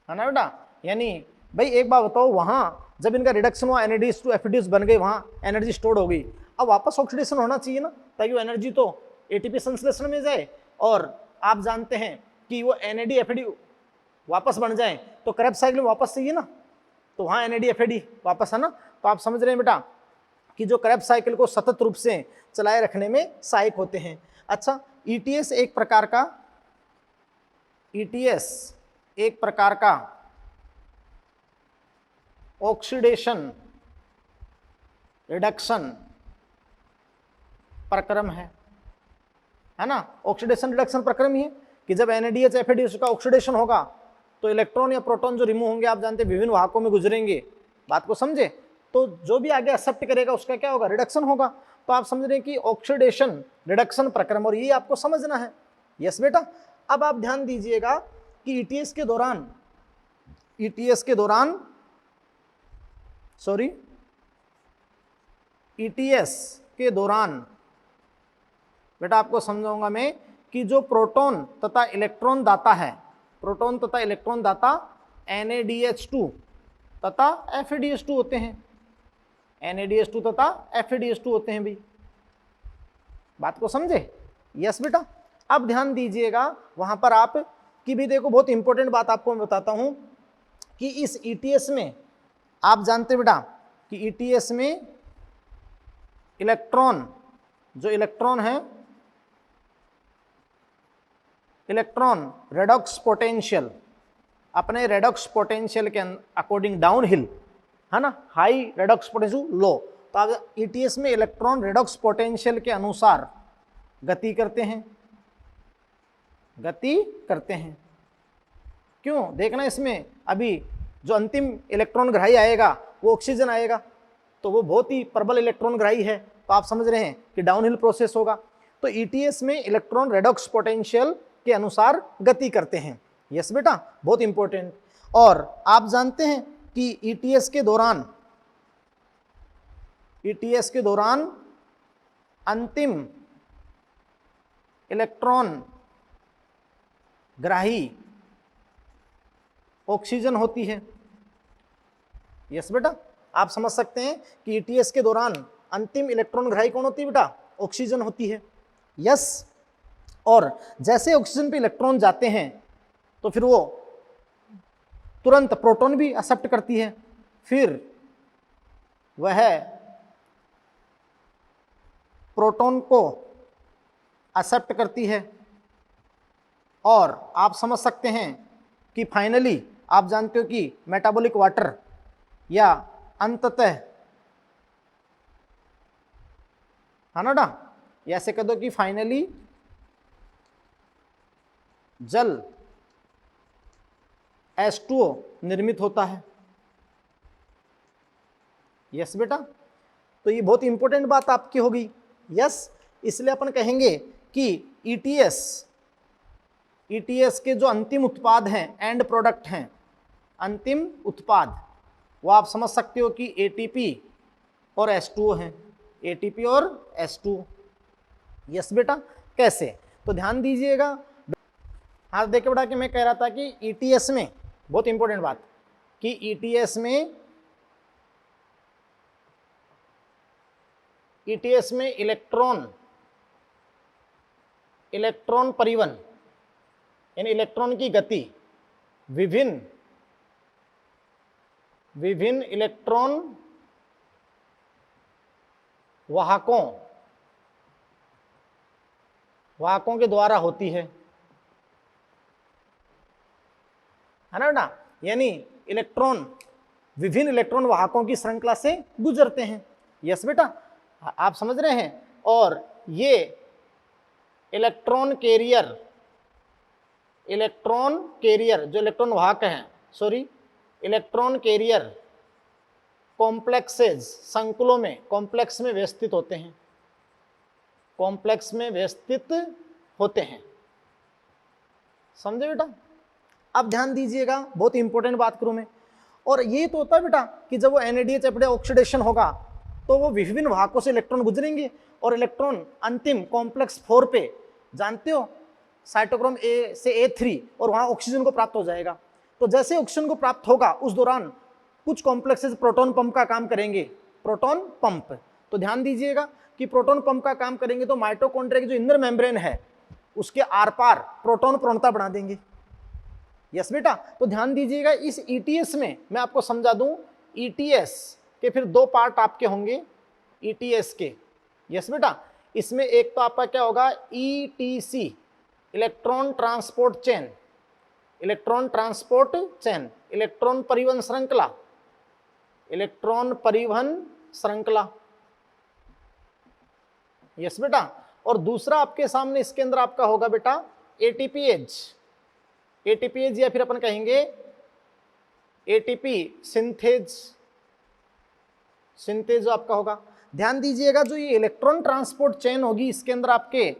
ना बेटा। यानी भाई एक बात बताओ, वहां जब इनका रिडक्शन हुआ NADH टू FADH बन गई, वहां एनर्जी स्टोर हो गई, अब वापस ऑक्सीडेशन होना चाहिए ना, ताकि वो एनर्जी तो ATP संश्लेषण में जाए और आप जानते हैं कि वो NAD FAD वापस बन जाए, तो क्रेब्स साइकिल में वापस चाहिए ना, तो वहां NAD FAD वापस है ना। तो आप समझ रहे हैं बेटा कि जो क्रेब्स साइकिल को सतत रूप से चलाए रखने में सहायक होते हैं। अच्छा, ETS एक प्रकार का ऑक्सीडेशन रिडक्शन प्रक्रम है ना। ऑक्सीडेशन रिडक्शन प्रक्रम ही है कि जब NADH FADH का ऑक्सीडेशन होगा तो इलेक्ट्रॉन या प्रोटॉन जो रिमूव होंगे, आप जानते हैं विभिन्न वाहकों में गुजरेंगे, बात को समझे, तो जो भी आगे एक्सेप्ट करेगा उसका क्या होगा, रिडक्शन होगा। तो आप समझ रहे हैं कि ऑक्सीडेशन रिडक्शन प्रक्रम, और ये आपको समझना है। यस बेटा। अब आप ध्यान दीजिएगा कि ETS के दौरान बेटा आपको समझाऊंगा मैं कि जो प्रोटॉन तथा इलेक्ट्रॉन दाता NADH2 तथा FADH2 होते हैं, NADH2 तथा FADH2 होते हैं भाई, बात को समझे। यस बेटा। अब ध्यान दीजिएगा वहां पर आप की भी देखो, बहुत इंपॉर्टेंट बात आपको मैं बताता हूं कि इस ETS में आप जानते बेटा कि ETS में इलेक्ट्रॉन है, इलेक्ट्रॉन रेडॉक्स पोटेंशियल, अपने रेडॉक्स पोटेंशियल के अकॉर्डिंग डाउन हिल, है ना, हाई रेडॉक्स पोटेंशियल लो, तो अगर ETS में इलेक्ट्रॉन रेडॉक्स पोटेंशियल के अनुसार गति करते हैं। क्यों देखना, इसमें अभी जो अंतिम इलेक्ट्रॉन ग्राही आएगा वो ऑक्सीजन आएगा, तो वो बहुत ही प्रबल इलेक्ट्रॉन ग्राही है, तो आप समझ रहे हैं कि डाउनहिल प्रोसेस होगा। तो ETS में इलेक्ट्रॉन रेडॉक्स पोटेंशियल के अनुसार गति करते हैं। यस बेटा, बहुत इंपॉर्टेंट। और आप जानते हैं कि ETS के दौरान अंतिम इलेक्ट्रॉन ग्राही ऑक्सीजन होती है। यस बेटा, आप समझ सकते हैं कि ETS के दौरान अंतिम इलेक्ट्रॉन ग्राही कौन होती है बेटा, ऑक्सीजन होती है। यस, और जैसे ऑक्सीजन पे इलेक्ट्रॉन जाते हैं तो फिर वो तुरंत प्रोटॉन भी एक्सेप्ट करती है, फिर वह प्रोटॉन को एक्सेप्ट करती है, और आप समझ सकते हैं कि फाइनली आप जानते हो कि मेटाबॉलिक वाटर या अंततः, है ना, ऐसे कह दो कि फाइनली जल H2O निर्मित होता है। यस बेटा, तो ये बहुत इंपॉर्टेंट बात आपकी होगी। यस, इसलिए अपन कहेंगे कि ETS के जो अंतिम उत्पाद हैं, एंड प्रोडक्ट हैं, अंतिम उत्पाद, वो आप समझ सकते हो कि ATP और H2O हैं, ATP और H2O। यस बेटा, कैसे, तो ध्यान दीजिएगा। हाँ देखिए बेटा कि मैं कह रहा था कि ETS में बहुत इंपॉर्टेंट बात कि ETS में इलेक्ट्रॉन परिवहन, यानी इलेक्ट्रॉन की गति विभिन्न इलेक्ट्रॉन वाहकों के द्वारा होती है ना बेटा। यानी इलेक्ट्रॉन विभिन्न इलेक्ट्रॉन वाहकों की श्रृंखला से गुजरते हैं। यस बेटा, आप समझ रहे हैं। और ये इलेक्ट्रॉन कैरियर जो इलेक्ट्रॉन वाहक हैं, इलेक्ट्रॉन कैरियर कॉम्प्लेक्सेज, संकुलों में, कॉम्प्लेक्स में व्यवस्थित होते हैं, समझे बेटा। अब ध्यान दीजिएगा, बहुत इंपॉर्टेंट बात करूं मैं। और ये तो होता है बेटा कि जब वो NADH ऑक्सीडेशन होगा तो वो विभिन्न वाहकों से इलेक्ट्रॉन गुजरेंगे और इलेक्ट्रॉन अंतिम कॉम्प्लेक्स 4 पे, जानते हो, साइटोक्रोम A से A3, और वहां ऑक्सीजन को प्राप्त हो जाएगा। तो जैसे ऑक्सीजन को प्राप्त होगा उस दौरान कुछ कॉम्प्लेक्सेस प्रोटॉन पंप का काम करेंगे, प्रोटॉन पंप। तो ध्यान दीजिएगा कि प्रोटॉन पंप का काम करेंगे तो माइटोकॉन्ड्रिया की जो इनर मेम्ब्रेन है उसके आर पार प्रोटॉन प्रवणता बढ़ा देंगे। यस बेटा, तो ध्यान दीजिएगा इस ETS में मैं आपको समझा दूं, ETS के फिर 2 पार्ट आपके होंगे ETS के। यस बेटा, इसमें एक तो आपका क्या होगा, ETC, electron transport chain, electron परिवहन श्रृंखला। यस बेटा, और दूसरा आपके सामने इसके अंदर आपका होगा बेटा ATPase या फिर अपन कहेंगे ATP सिंथेज आपका होगा। ध्यान दीजिएगा, जो ये इलेक्ट्रॉन ट्रांसपोर्ट चेन होगी इसके अंदर आपके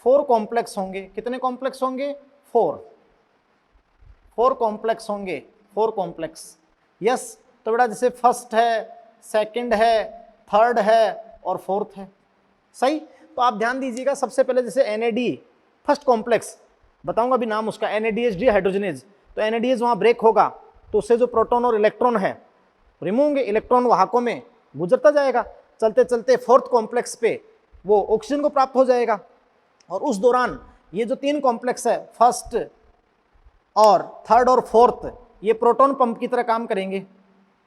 4 कॉम्प्लेक्स होंगे। कितने कॉम्प्लेक्स होंगे? 4 कॉम्प्लेक्स होंगे, 4 कॉम्प्लेक्स। यस, तो बेटा जैसे फर्स्ट है, सेकंड है, थर्ड है और फोर्थ है, सही। तो आप ध्यान दीजिएगा, सबसे पहले जैसे NAD फर्स्ट कॉम्प्लेक्स बताऊंगा अभी नाम उसका, NADH डिहाइड्रोजनेज। तो NADH वहां ब्रेक होगा तो उससे जो प्रोटॉन और इलेक्ट्रॉन है रिमूव होंगे, इलेक्ट्रॉन वाहकों में गुजरता जाएगा, चलते चलते 4th कॉम्प्लेक्स पे वो ऑक्सीजन को प्राप्त हो जाएगा। और उस दौरान ये जो 3 कॉम्प्लेक्स है, फर्स्ट और थर्ड और फोर्थ, ये प्रोटॉन पंप की तरह काम करेंगे।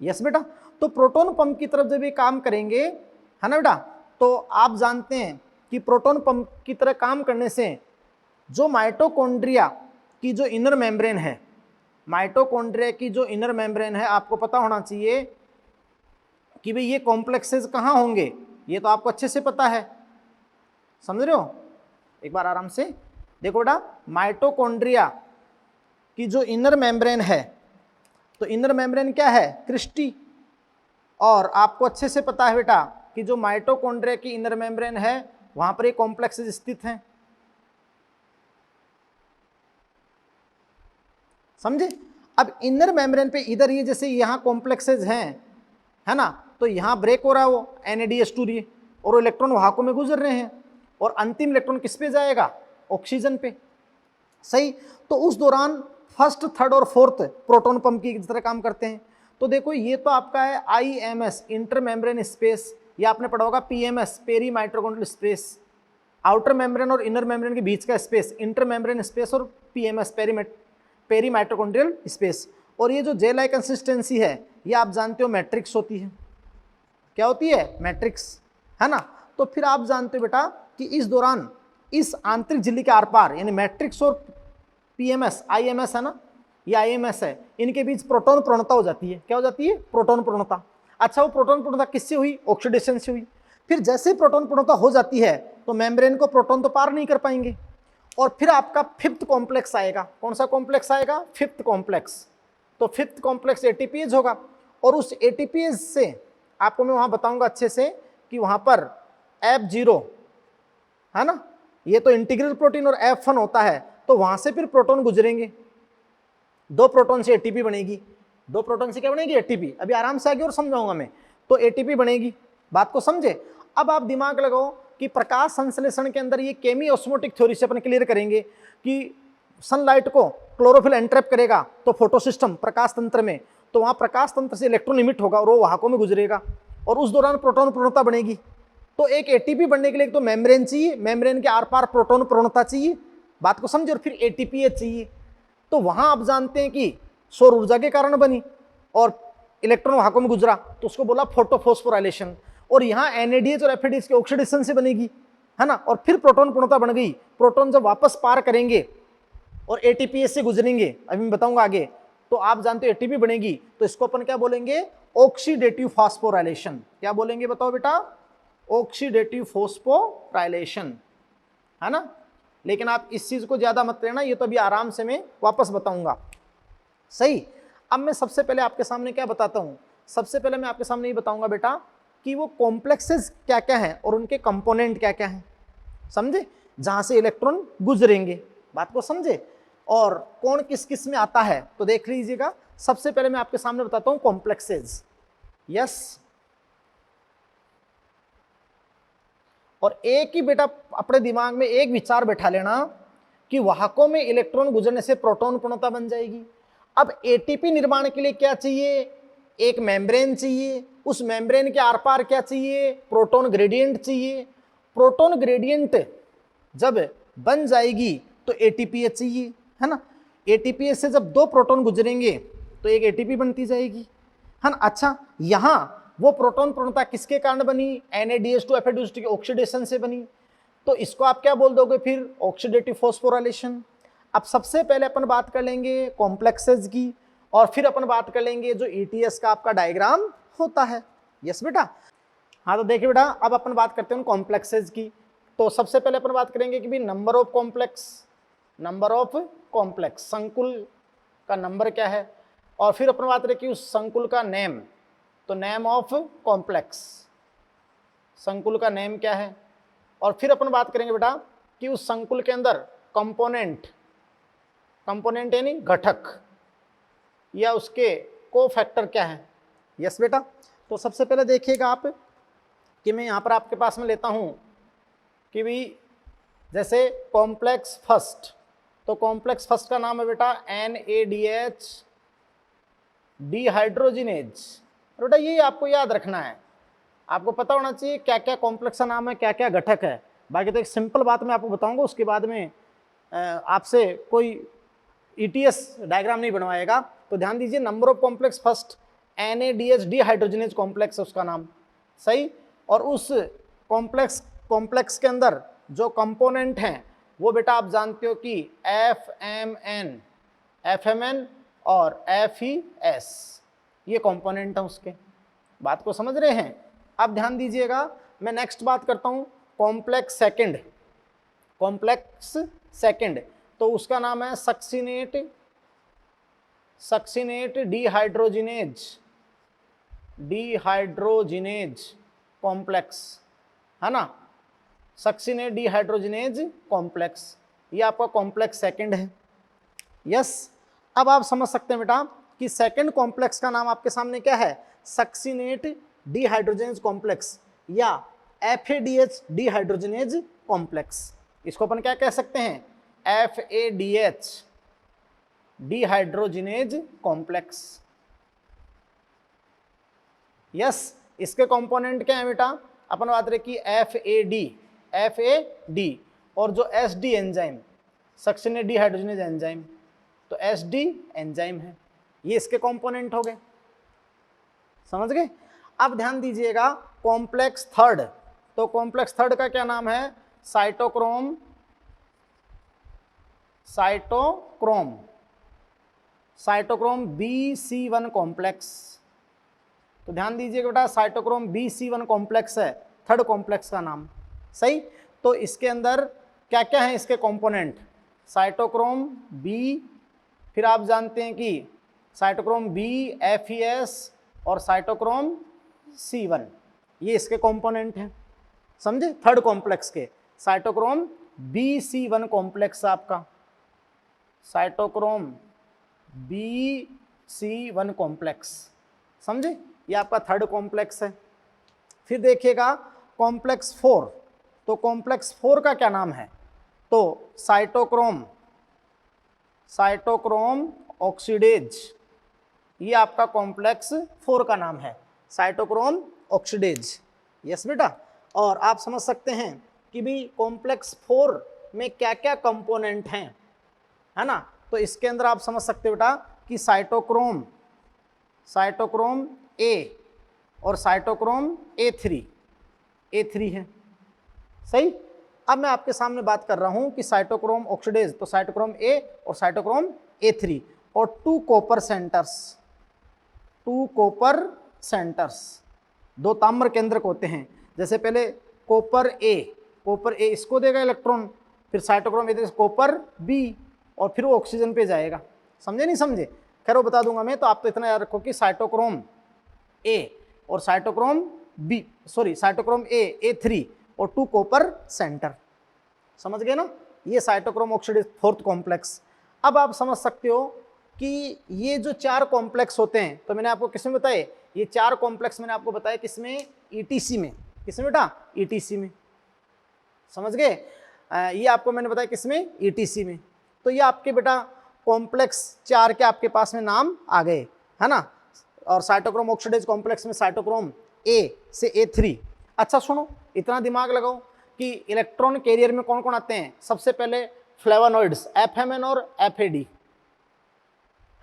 यस बेटा, तो प्रोटॉन पंप की तरफ जब ये काम करेंगे, है ना बेटा, तो आप जानते हैं कि प्रोटॉन पंप की तरह काम करने से जो माइटोकॉन्ड्रिया की जो इनर मेम्ब्रेन है, आपको पता होना चाहिए कि भाई ये कॉम्प्लेक्सेस कहाँ होंगे, ये तो आपको अच्छे से पता है, समझ रहे हो। एक बार आराम से देखो बेटा, माइटोकॉन्ड्रिया की जो इनर मेम्ब्रेन है, तो इनर मेम्ब्रेन क्या है? क्रिस्टी। और आपको अच्छे से पता है बेटा कि जो माइटोकॉन्ड्रिया की इनर मेम्ब्रेन है वहां पर ये कॉम्प्लेक्सेस स्थित हैं, समझे। अब इनर मेम्ब्रेन पे इधर ये जैसे यहाँ कॉम्प्लेक्सेस हैं, है ना, तो यहाँ ब्रेक हो रहा है वो NADH2 और वो इलेक्ट्रॉन वाहकों में गुजर रहे हैं और अंतिम इलेक्ट्रॉन किस पे जाएगा? ऑक्सीजन पे, सही। तो उस दौरान फर्स्ट, थर्ड और फोर्थ प्रोटॉन पंप की तरह काम करते हैं। तो देखो ये तो आपका है IMS, इंटर मेम्ब्रेन स्पेस, या आपने पढ़ा होगा PMS, peri mitochondrial space, outer membrane और इनर मेम्ब्रेन के बीच का स्पेस इंटर मेम्ब्रेन स्पेस, और PMS, पेरी माइटोकॉन्ड्रियल स्पेस। और ये जो जेल लाइक कंसिस्टेंसी है ये आप जानते हो मैट्रिक्स होती है। क्या होती है? मैट्रिक्स, है ना। तो फिर आप जानते हो बेटा कि इस दौरान इस आंतरिक झिल्ली के आर पार, यानी मैट्रिक्स और PMS, IMS है ना, ये IMS है, इनके बीच प्रोटॉन प्रवणता हो जाती है। क्या हो जाती है? प्रोटॉन प्रवणता। अच्छा, वो प्रोटॉन प्रवणता किससे हुई? ऑक्सीडेशन से हुई। फिर जैसे प्रोटॉन प्रवणता हो जाती है तो मेम्ब्रेन को प्रोटॉन तो पार नहीं कर पाएंगे, और फिर आपका 5th कॉम्प्लेक्स आएगा। कौन सा कॉम्प्लेक्स आएगा? 5th complex. तो 5th कॉम्प्लेक्स ATPase होगा, और उस ATPase से आपको मैं वहां बताऊंगा अच्छे से कि वहां पर F0, है ना, ये तो इंटीग्रल प्रोटीन, और F1 होता है, तो वहां से फिर प्रोटॉन गुजरेंगे, 2 प्रोटॉन से ATP बनेगी। 2 प्रोटॉन से क्या बनेगी? ATP। अभी आराम से आगे और समझाऊंगा मैं। तो ATP बनेगी, बात को समझे। अब आप दिमाग लगाओ कि प्रकाश संश्लेषण के अंदर ये केमी ऑस्मोटिक थ्योरी से अपन क्लियर करेंगे कि सनलाइट को क्लोरोफिल एंट्रैप करेगा तो फोटोसिस्टम, प्रकाश तंत्र में, तो वहां प्रकाश तंत्र से इलेक्ट्रॉन इमिट होगा और वो वाहकों में गुजरेगा, और उस दौरान प्रोटॉन प्रवणता बनेगी। तो एक ATP बनने के लिए एक तो मेम्ब्रेन चाहिए, मेम्ब्रेन के आर पार प्रोटॉन प्रवणता चाहिए, बात को समझे, और फिर ATPase चाहिए। तो वहां आप जानते हैं कि सौर ऊर्जा के कारण बनी और इलेक्ट्रॉन वहां में गुजरा, तो उसको बोला फोटोफॉस्फोराइलेशन। और यहाँ NADH और FADH के ऑक्सीडेशन से बनेगी, है ना, और फिर प्रोटॉन पूर्णता बन गई। प्रोटॉन जब वापस पार करेंगे और ATPase से गुजरेंगे, अभी मैं बताऊंगा आगे, तो आप जानते हो ATP बनेगी, तो इसको अपन क्या बोलेंगे, ऑक्सीडेटिव फॉस्फोराइलेशन। क्या बोलेंगे बताओ बेटा, ऑक्सीडेटिव फॉस्फोराइलेशन, है ना। लेकिन आप इस चीज को ज्यादा मत लेना, ये तो अभी आराम से मैं वापस बताऊंगा, सही। अब मैं सबसे पहले आपके सामने क्या बताता हूं, सबसे पहले मैं आपके सामने ये बताऊंगा बेटा कि वो कॉम्प्लेक्सेस क्या क्या हैं और उनके कंपोनेंट क्या क्या हैं, समझे, जहां से इलेक्ट्रॉन गुजरेंगे, बात को समझे, और कौन किस किस में आता है। तो देख लीजिएगा, सबसे पहले मैं आपके सामने बताता हूं कॉम्प्लेक्सेस, यस। और एक ही बेटा अपने दिमाग में एक विचार बैठा लेना कि वाहकों में इलेक्ट्रॉन गुजरने से प्रोटॉन पूर्णता बन जाएगी। अब ATP निर्माण के लिए क्या चाहिए, एक मेम्ब्रेन चाहिए, उस मेम्ब्रेन के आर पार क्या चाहिए, प्रोटॉन ग्रेडियंट चाहिए। प्रोटॉन ग्रेडियंट जब बन जाएगी तो ATPase चाहिए, है ना। ATPase से जब 2 प्रोटॉन गुजरेंगे तो एक ATP बनती जाएगी, है ना। अच्छा, यहां वो प्रोटॉन पूर्णता किसके कारण बनी, NADH2 FADH2 के ऑक्सीडेशन से बनी, तो इसको आप क्या बोल दोगे फिर, ऑक्सीडेटिव फॉस्फोराइलेशन। अब सबसे पहले अपन बात कर लेंगे कॉम्प्लेक्सेस की, और फिर अपन बात कर लेंगे जो ETS का आपका डायग्राम होता है, यस बेटा। हाँ, तो देखिए बेटा, अब अपन बात करते हैं कॉम्प्लेक्सेस की। तो सबसे पहले अपन बात करेंगे कि भी नंबर ऑफ कॉम्प्लेक्स, संकुल का नंबर क्या है, और फिर अपन बात करें कि उस संकुल का नेम, तो नेम ऑफ कॉम्प्लेक्स, संकुल का नेम क्या है, और फिर अपन बात करेंगे बेटा कि उस संकुल के अंदर कंपोनेंट यानी घटक या उसके कोफैक्टर क्या है, यस बेटा। तो सबसे पहले देखिएगा आप कि मैं यहाँ पर आपके पास में लेता हूँ कि भी जैसे कॉम्प्लेक्स फर्स्ट, तो कॉम्प्लेक्स फर्स्ट का नाम है बेटा NADH डिहाइड्रोजिनेज। बेटा ये आपको याद रखना है, आपको पता होना चाहिए क्या क्या कॉम्प्लेक्स का नाम है, क्या क्या घटक है। बाकी तो एक सिंपल बात मैं आपको बताऊंगा, उसके बाद में आपसे कोई ETS डायग्राम नहीं बनवाएगा। तो ध्यान दीजिए, number of complex first NADH dehydrogenase complex है उसका नाम, सही। और उस कॉम्प्लेक्स के अंदर जो कंपोनेंट हैं वो बेटा आप जानते हो कि FMN और FES, ये कंपोनेंट है उसके, बात को समझ रहे हैं। अब ध्यान दीजिएगा, मैं नेक्स्ट बात करता हूँ कॉम्प्लेक्स सेकंड, तो उसका नाम है सक्सिनेट डिहाइड्रोजिनेज कॉम्प्लेक्स, है ना, सक्सिनेट डिहाइड्रोजिनेज कॉम्प्लेक्स, ये आपका कॉम्प्लेक्स सेकंड है, यस। अब आप समझ सकते हैं बेटा कि सेकंड कॉम्प्लेक्स का नाम आपके सामने क्या है, सक्सिनेट डिहाइड्रोजिनेज कॉम्प्लेक्स या FADH डिहाइड्रोजिनेज कॉम्प्लेक्स। इसको अपन क्या कह सकते हैं, FADH डिहाइड्रोजिनेज कॉम्प्लेक्स, यस। इसके कंपोनेंट क्या है बेटा, अपन बात रहे कि FAD और जो SD enzyme, succinate dehydrogenase enzyme, तो SD एंजाइम है, ये इसके कंपोनेंट हो गए, समझ गए। अब ध्यान दीजिएगा कॉम्प्लेक्स थर्ड, तो कॉम्प्लेक्स थर्ड का क्या नाम है, साइटोक्रोम BC1 कॉम्प्लेक्स। तो ध्यान दीजिएगा बेटा, साइटोक्रोम BC1 कॉम्प्लेक्स है थर्ड कॉम्प्लेक्स का नाम, सही। तो इसके अंदर क्या क्या है इसके कंपोनेंट, साइटोक्रोम B, फिर आप जानते हैं कि साइटोक्रोम B, FES और साइटोक्रोम C1, ये इसके कंपोनेंट हैं, समझे, थर्ड कॉम्प्लेक्स के। साइटोक्रोम BC1 कॉम्प्लेक्स आपका, साइटोक्रोम BC1 कॉम्प्लेक्स, समझे, ये आपका थर्ड कॉम्प्लेक्स है। फिर देखिएगा कॉम्प्लेक्स 4, तो कॉम्प्लेक्स 4 का क्या नाम है, तो साइटोक्रोम ऑक्सीडेज, ये आपका कॉम्प्लेक्स 4 का नाम है, साइटोक्रोम ऑक्सीडेज, यस बेटा। और आप समझ सकते हैं कि भी कॉम्प्लेक्स 4 में क्या क्या कंपोनेंट हैं, है ना, तो इसके अंदर आप समझ सकते हो बेटा कि साइटोक्रोम ए और साइटोक्रोम ए3 है। सही। अब मैं आपके सामने बात कर रहा हूं कि साइटोक्रोम ऑक्सीडेज, तो साइटोक्रोम ए और साइटोक्रोम ए3 और 2 कॉपर सेंटर्स, 2 ताम्र केंद्रक होते हैं। जैसे पहले कॉपर ए इसको देगा इलेक्ट्रॉन, फिर साइटोक्रोम ए कॉपर बी, और फिर वो ऑक्सीजन पे जाएगा। समझे नहीं समझे? खैर वो बता दूंगा मैं, तो आप तो इतना याद रखो कि साइटोक्रोम ए और साइटोक्रोम ए3 और 2 कॉपर सेंटर। समझ गए ना? ये साइटोक्रोम ऑक्सीडेज 4th कॉम्प्लेक्स। अब आप समझ सकते हो कि ये जो 4 कॉम्प्लेक्स होते हैं, तो मैंने आपको किसमें बताए? ये 4 कॉम्प्लेक्स मैंने आपको बताया किसमें? ईटीसी में। किसमें बेटा? ईटीसी में। समझ गए? ये आपको मैंने बताया किसमें? ईटीसी में। तो ये आपके बेटा कॉम्प्लेक्स 4 के आपके पास में नाम आ गए, है ना? और साइटोक्रोम ऑक्सीडेज कॉम्प्लेक्स में साइटोक्रोम ए से ए3। अच्छा सुनो, इतना दिमाग लगाओ कि इलेक्ट्रॉन कैरियर में कौन कौन आते हैं। सबसे पहले फ्लेवोनॉइड्स, एफएमएन और एफएडी,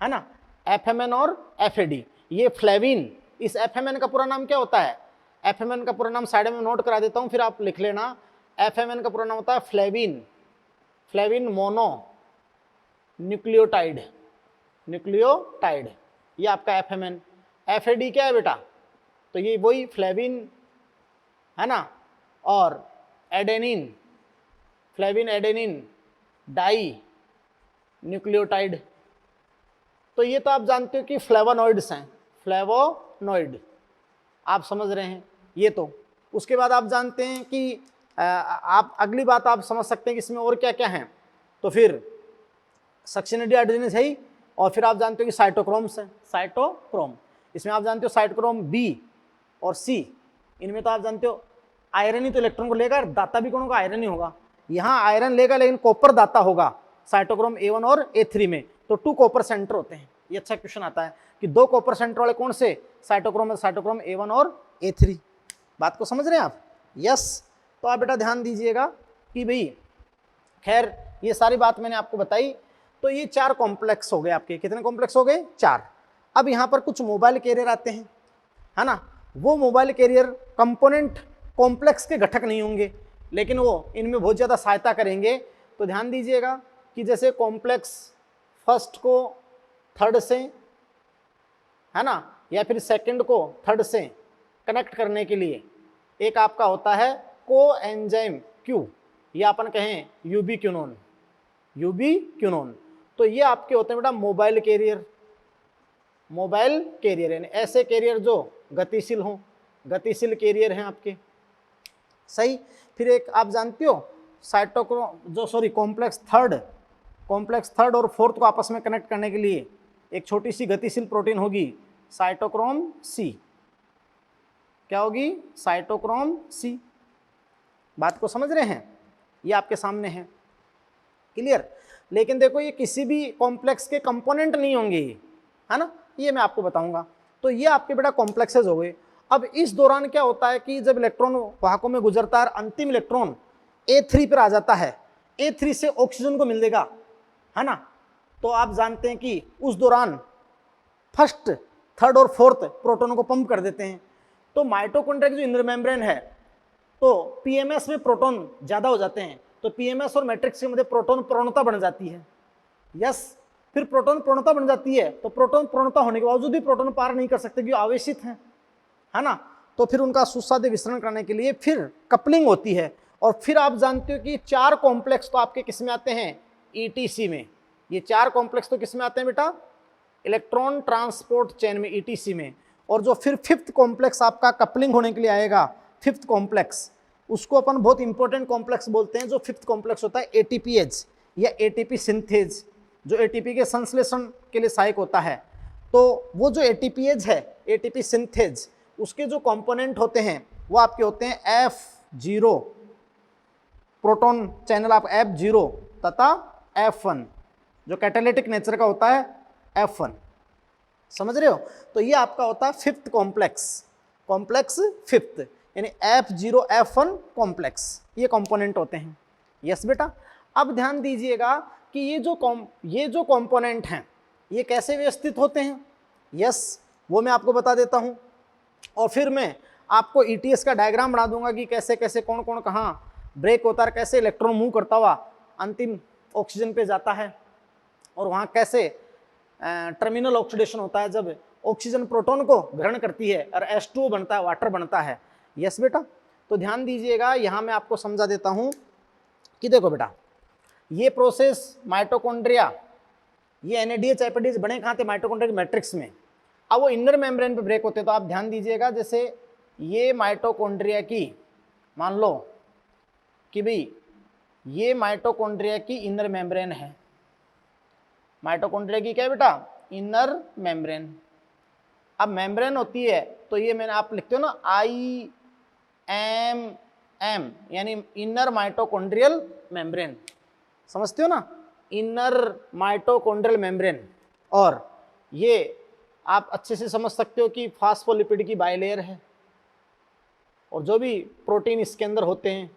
है ना? एफएमएन और एफएडी, ये फ्लेविन। इस एफएमएन का पूरा नाम क्या होता है? एफएमएन का पूरा नाम साइड में नोट करा देता हूं, फिर आप लिख लेना। एफएमएन का पूरा नाम होता है फ्लेविन मोनो न्यूक्लियोटाइड, ये आपका एफएमएन। एफएडी क्या है बेटा? तो ये वही फ्लेविन, है ना? और फ्लेविन एडेनिन डाई न्यूक्लियोटाइड। तो ये तो आप जानते हो कि फ्लेवोनॉइड्स हैं, फ्लेवोनॉइड आप समझ रहे हैं ये। तो उसके बाद आप जानते हैं कि आप अगली बात आप समझ सकते हैं कि इसमें और क्या क्या है। तो फिर सक्सिनिडी हाइड्रोजन है ही, और फिर आप जानते हो कि साइटोक्रोम्स हैं, साइटोक्रोम। इसमें आप जानते हो साइटोक्रोम बी और सी, इनमें तो आप जानते हो आयरन ही तो इलेक्ट्रॉन को लेगा, दाता भी कौन होगा? आयरन ही होगा। यहाँ आयरन लेगा लेकिन कॉपर दाता होगा साइटोक्रोम ए1 और ए3 में। तो 2 कॉपर सेंटर होते हैं। ये अच्छा क्वेश्चन आता है कि 2 कॉपर सेंटर वाले कौन से? साइटोक्रोम ए1 और ए3। बात को समझ रहे हैं आप? यस। तो आप बेटा ध्यान दीजिएगा कि भाई खैर ये सारी बात मैंने आपको बताई। तो ये 4 कॉम्प्लेक्स हो गए आपके। कितने कॉम्प्लेक्स हो गए? 4। अब यहाँ पर कुछ मोबाइल कैरियर आते हैं, है ना? वो मोबाइल कैरियर कंपोनेंट कॉम्प्लेक्स के घटक नहीं होंगे, लेकिन वो इनमें बहुत ज़्यादा सहायता करेंगे। तो ध्यान दीजिएगा कि जैसे कॉम्प्लेक्स फर्स्ट को थर्ड से, है ना, या फिर सेकंड को थर्ड से कनेक्ट करने के लिए एक आपका होता है को एंजाइम क्यू, या अपन कहें यूबीक्विनोन। तो ये आपके होते हैं बेटा मोबाइल कैरियर यानी ऐसे कैरियर जो गतिशील हों, गतिशील कैरियर हैं आपके। सही। फिर एक आप जानते हो कॉम्प्लेक्स थर्ड और फोर्थ को आपस में कनेक्ट करने के लिए एक छोटी सी गतिशील प्रोटीन होगी, साइटोक्रोम सी। क्या होगी? Cytochrome C. बात को समझ रहे हैं? ये आपके सामने है, क्लियर। लेकिन देखो ये किसी भी कॉम्प्लेक्स के कंपोनेंट नहीं होंगे, है ना? ये मैं आपको बताऊंगा। तो ये आपके बेटा कॉम्प्लेक्सेस हो गए। अब इस दौरान क्या होता है कि जब इलेक्ट्रॉन वाहकों में गुजरता है, अंतिम इलेक्ट्रॉन A3 पर आ जाता है, A3 से ऑक्सीजन को मिलेगा, है ना? तो आप जानते हैं कि उस दौरान फर्स्ट, थर्ड और फोर्थ प्रोटॉनों को पंप कर देते हैं। तो माइटोकॉन्ड्रिया की जो इनर मेम्ब्रेन है, तो पीएमएस में प्रोटॉन ज़्यादा हो जाते हैं, तो पीएमएस और मैट्रिक्स के मध्य प्रोटॉन प्रणता बन जाती है। यस। फिर प्रोटॉन प्रणता बन जाती है, तो प्रोटॉन प्रणता होने के बावजूद भी प्रोटॉन पार नहीं कर सकते क्योंकि आवेशित हैं, है ना? तो फिर उनका सुसाध्य विसरण करने के लिए फिर कपलिंग होती है। और फिर आप जानते हो कि 4 कॉम्प्लेक्स तो आपके किस में आते हैं? ईटीसी में। ये 4 कॉम्प्लेक्स तो किस में आते हैं बेटा? इलेक्ट्रॉन ट्रांसपोर्ट चेन में, ईटीसी में। और जो फिर 5th कॉम्प्लेक्स आपका कपलिंग होने के लिए आएगा, 5th कॉम्प्लेक्स, उसको अपन बहुत इंपॉर्टेंट कॉम्प्लेक्स बोलते हैं। जो 5th कॉम्प्लेक्स होता है एटीपीएच या एटीपी सिंथेज, जो एटीपी के संश्लेषण के लिए सहायक होता है। तो वो जो एटीपीएच है, एटीपी सिंथेज, उसके जो कंपोनेंट होते हैं वो आपके होते हैं F0 प्रोटॉन चैनल, आप F0 तथा F1 जो कैटालिटिक नेचर का होता है F1। समझ रहे हो? तो ये आपका होता है 5th कॉम्प्लेक्स 5th, यानी F0 F1 कॉम्प्लेक्स, ये कंपोनेंट होते हैं। यस बेटा। अब ध्यान दीजिएगा कि ये जो कंपोनेंट हैं ये कैसे व्यवस्थित होते हैं, यस वो मैं आपको बता देता हूँ। और फिर मैं आपको ईटीएस का डायग्राम बना दूंगा कि कैसे कैसे कौन कौन कहाँ ब्रेक होता है, कैसे इलेक्ट्रॉन मूव करता हुआ अंतिम ऑक्सीजन पे जाता है, और वहाँ कैसे टर्मिनल ऑक्सीडेशन होता है जब ऑक्सीजन प्रोटॉन को ग्रहण करती है और H2O बनता है, वाटर बनता है। यस बेटा, तो ध्यान दीजिएगा, यहाँ मैं आपको समझा देता हूँ कि देखो बेटा, ये प्रोसेस माइटोकॉन्ड्रिया, ये NADH एपिडीज बने कहाँ थे, माइटोकॉन्ड्रिया के मैट्रिक्स में। अब वो इनर मेम्ब्रेन पे ब्रेक होते हैं, तो आप ध्यान दीजिएगा, जैसे ये माइटोकॉन्ड्रिया की, मान लो कि भाई ये माइटोकॉन्ड्रिया की इनर मेम्ब्रेन है, माइटोकॉन्ड्रिया की क्या है बेटा, इनर मेम्ब्रेन। अब मेम्ब्रेन होती है तो ये मैंने आप लिखते हो ना IMM, यानी इनर माइटोकॉन्ड्रियल मेम्ब्रेन, समझते हो ना, इनर माइटोकॉन्ड्रियल मेम्ब्रेन। और ये आप अच्छे से समझ सकते हो कि फास्फोलिपिड की बाइलेयर है, और जो भी प्रोटीन इसके अंदर होते हैं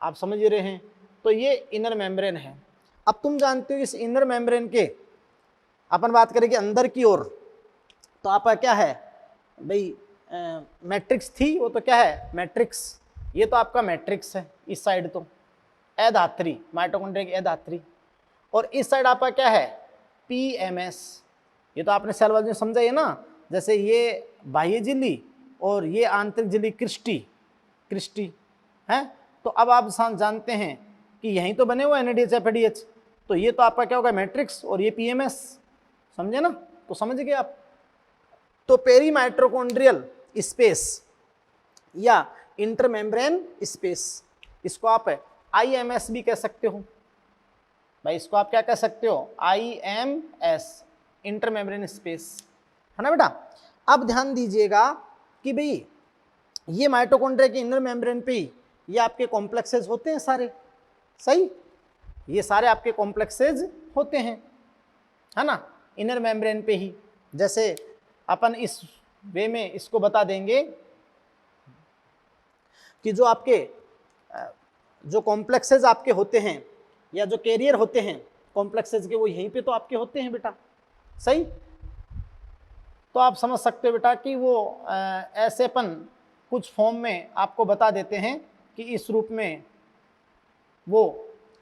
आप समझ ही रहे हैं, तो ये इनर मेम्ब्रेन है। अब तुम जानते हो इस इनर मेम्ब्रेन के अपन बात करें कि अंदर की ओर, तो आपका क्या है भाई, मैट्रिक्स थी, वो तो क्या है मैट्रिक्स, ये तो आपका मैट्रिक्स है, इस साइड तो अधात्री, माइटोकॉन्ड्रिया की अधात्री, और इस साइड आपका क्या है PMS, ये तो आपने सेल में समझा है ना, जैसे ये बाह्य झिल्ली और ये आंतरिक झिल्ली क्रिस्टी है। तो अब आप जानते हैं कि यहीं तो बने हुए NADH FADH, तो ये तो आपका क्या होगा मैट्रिक्स, और ये PMS, समझे ना, तो समझ गए आप। तो पेरी माइटोकॉन्ड्रियल स्पेस या इंटरमेम्ब्रेन स्पेस, इसको आप IMS भी कह सकते हो भाई, इसको आप क्या कह सकते हो IMS, इंटरमेम्ब्रेन स्पेस, है ना बेटा। अब ध्यान दीजिएगा कि भाई ये माइटोकॉन्ड्रिया के इनर मेम्ब्रेन पे ये आपके कॉम्प्लेक्सेज होते हैं सारे, सही, ये सारे आपके कॉम्प्लेक्सेज होते हैं, है ना, इनर मेम्ब्रेन पे ही। जैसे अपन इस वे में इसको बता देंगे कि जो आपके जो कॉम्प्लेक्सेज आपके होते हैं या जो कैरियर होते हैं कॉम्प्लेक्सेज के, वो यहीं पे तो आपके होते हैं बेटा, सही। तो आप समझ सकते हो बेटा कि वो ऐसे अपन कुछ फॉर्म में आपको बता देते हैं कि इस रूप में वो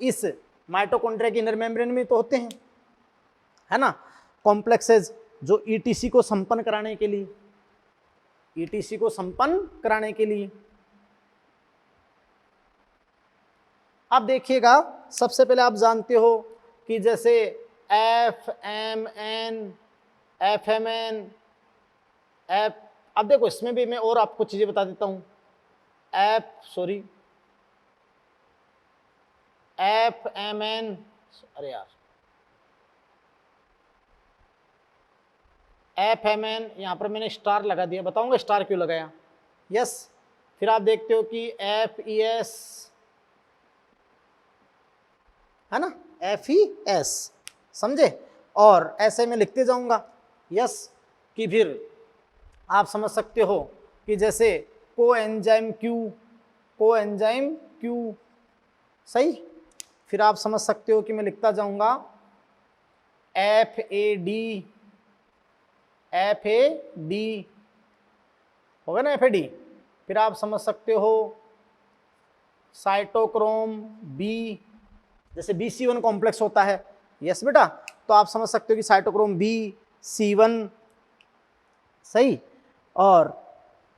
इस माइटोकॉन्ड्रिया के इनर मेम्ब्रेन में तो होते हैं, है ना, कॉम्प्लेक्सेज जो ETC को संपन्न कराने के लिए, ETC को संपन्न कराने के लिए। अब देखिएगा, सबसे पहले आप जानते हो कि जैसे FMN, FMN, अब देखो इसमें भी मैं और आपको चीजें बता देता हूं, FMN, अरे यार FMN, यहां पर मैंने स्टार लगा दिया, बताऊंगा स्टार क्यों लगाया, यस। फिर आप देखते हो कि FES, है ना, FES, समझे, और ऐसे में लिखते जाऊंगा, यस। कि फिर आप समझ सकते हो कि जैसे कोएंजाइम Q, सही। फिर आप समझ सकते हो कि मैं लिखता जाऊंगा FAD, होगा ना FAD। फिर आप समझ सकते हो साइटोक्रोम B, जैसे BC1 कॉम्प्लेक्स होता है, यस बेटा, तो आप समझ सकते हो कि साइटोक्रोम B, C1, सही, और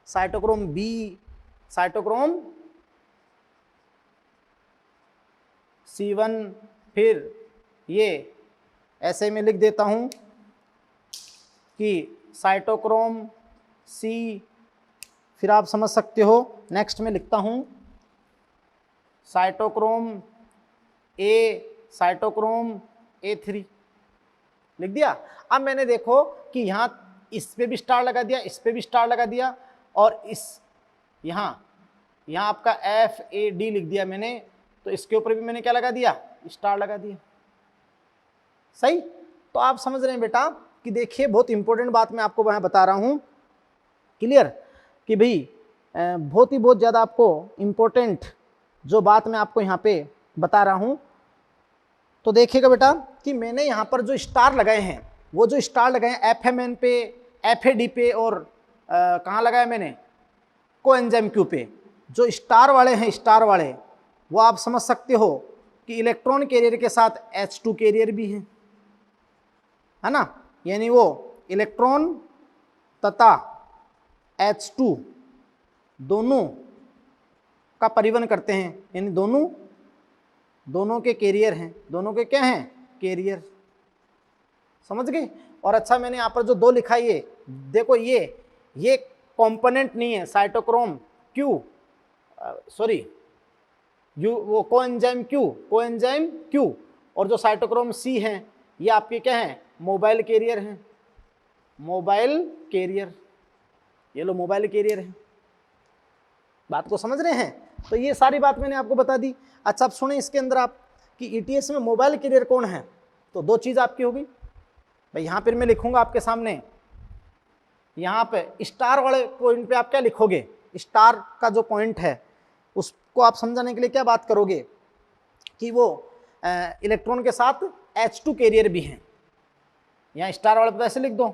साइटोक्रोम B, साइटोक्रोम C1, फिर ये ऐसे में लिख देता हूं कि साइटोक्रोम C, फिर आप समझ सकते हो नेक्स्ट में लिखता हूं साइटोक्रोम A, साइटोक्रोम A3, लिख दिया। अब मैंने देखो कि यहाँ इस पे भी स्टार लगा दिया, इस पे भी स्टार लगा दिया, और इस यहाँ आपका FAD लिख दिया मैंने, तो इसके ऊपर भी मैंने क्या लगा दिया, स्टार लगा दिया, सही। तो आप समझ रहे हैं बेटा कि देखिए बहुत इंपॉर्टेंट बात मैं आपको वहाँ बता रहा हूँ, क्लियर, कि भाई बहुत ज़्यादा आपको इम्पोर्टेंट जो बात मैं आपको यहाँ पे बता रहा हूँ तो देखिएगा बेटा कि मैंने यहाँ पर जो स्टार लगाए हैं, वो जो स्टार लगाए हैं FMN पे, FAD पे और कहाँ लगाया मैंने, कोएंजाइम क्यू पे। जो स्टार वाले हैं, स्टार वाले, वो आप समझ सकते हो कि इलेक्ट्रॉन कैरियर के साथ H2 कैरियर भी है ना, यानी वो इलेक्ट्रॉन तथा H2 दोनों का परिवहन करते हैं, यानी दोनों के कैरियर हैं, दोनों के क्या हैं, कैरियर। समझ गए। और अच्छा मैंने यहाँ पर जो 2 लिखा है, ये देखो, ये कंपोनेंट नहीं है, साइटोक्रोम क्यू, सॉरी वो कोएंजाइम क्यू, और जो साइटोक्रोम सी है ये आपके क्या है, मोबाइल कैरियर हैं, मोबाइल कैरियर। ये लो मोबाइल कैरियर है। बात को समझ रहे हैं। तो ये सारी बात मैंने आपको बता दी। अच्छा अब सुने इसके अंदर आप कि ईटीएस में मोबाइल कैरियर कौन है। तो 2 चीज़ आपकी होगी भाई। यहाँ पर मैं लिखूंगा आपके सामने, यहाँ पे स्टार वाले पॉइंट पे आप क्या लिखोगे, स्टार का जो पॉइंट है उसको आप समझाने के लिए क्या बात करोगे कि वो इलेक्ट्रॉन के साथ H2 कैरियर भी हैं। यहाँ स्टार वाले पे ऐसे लिख दो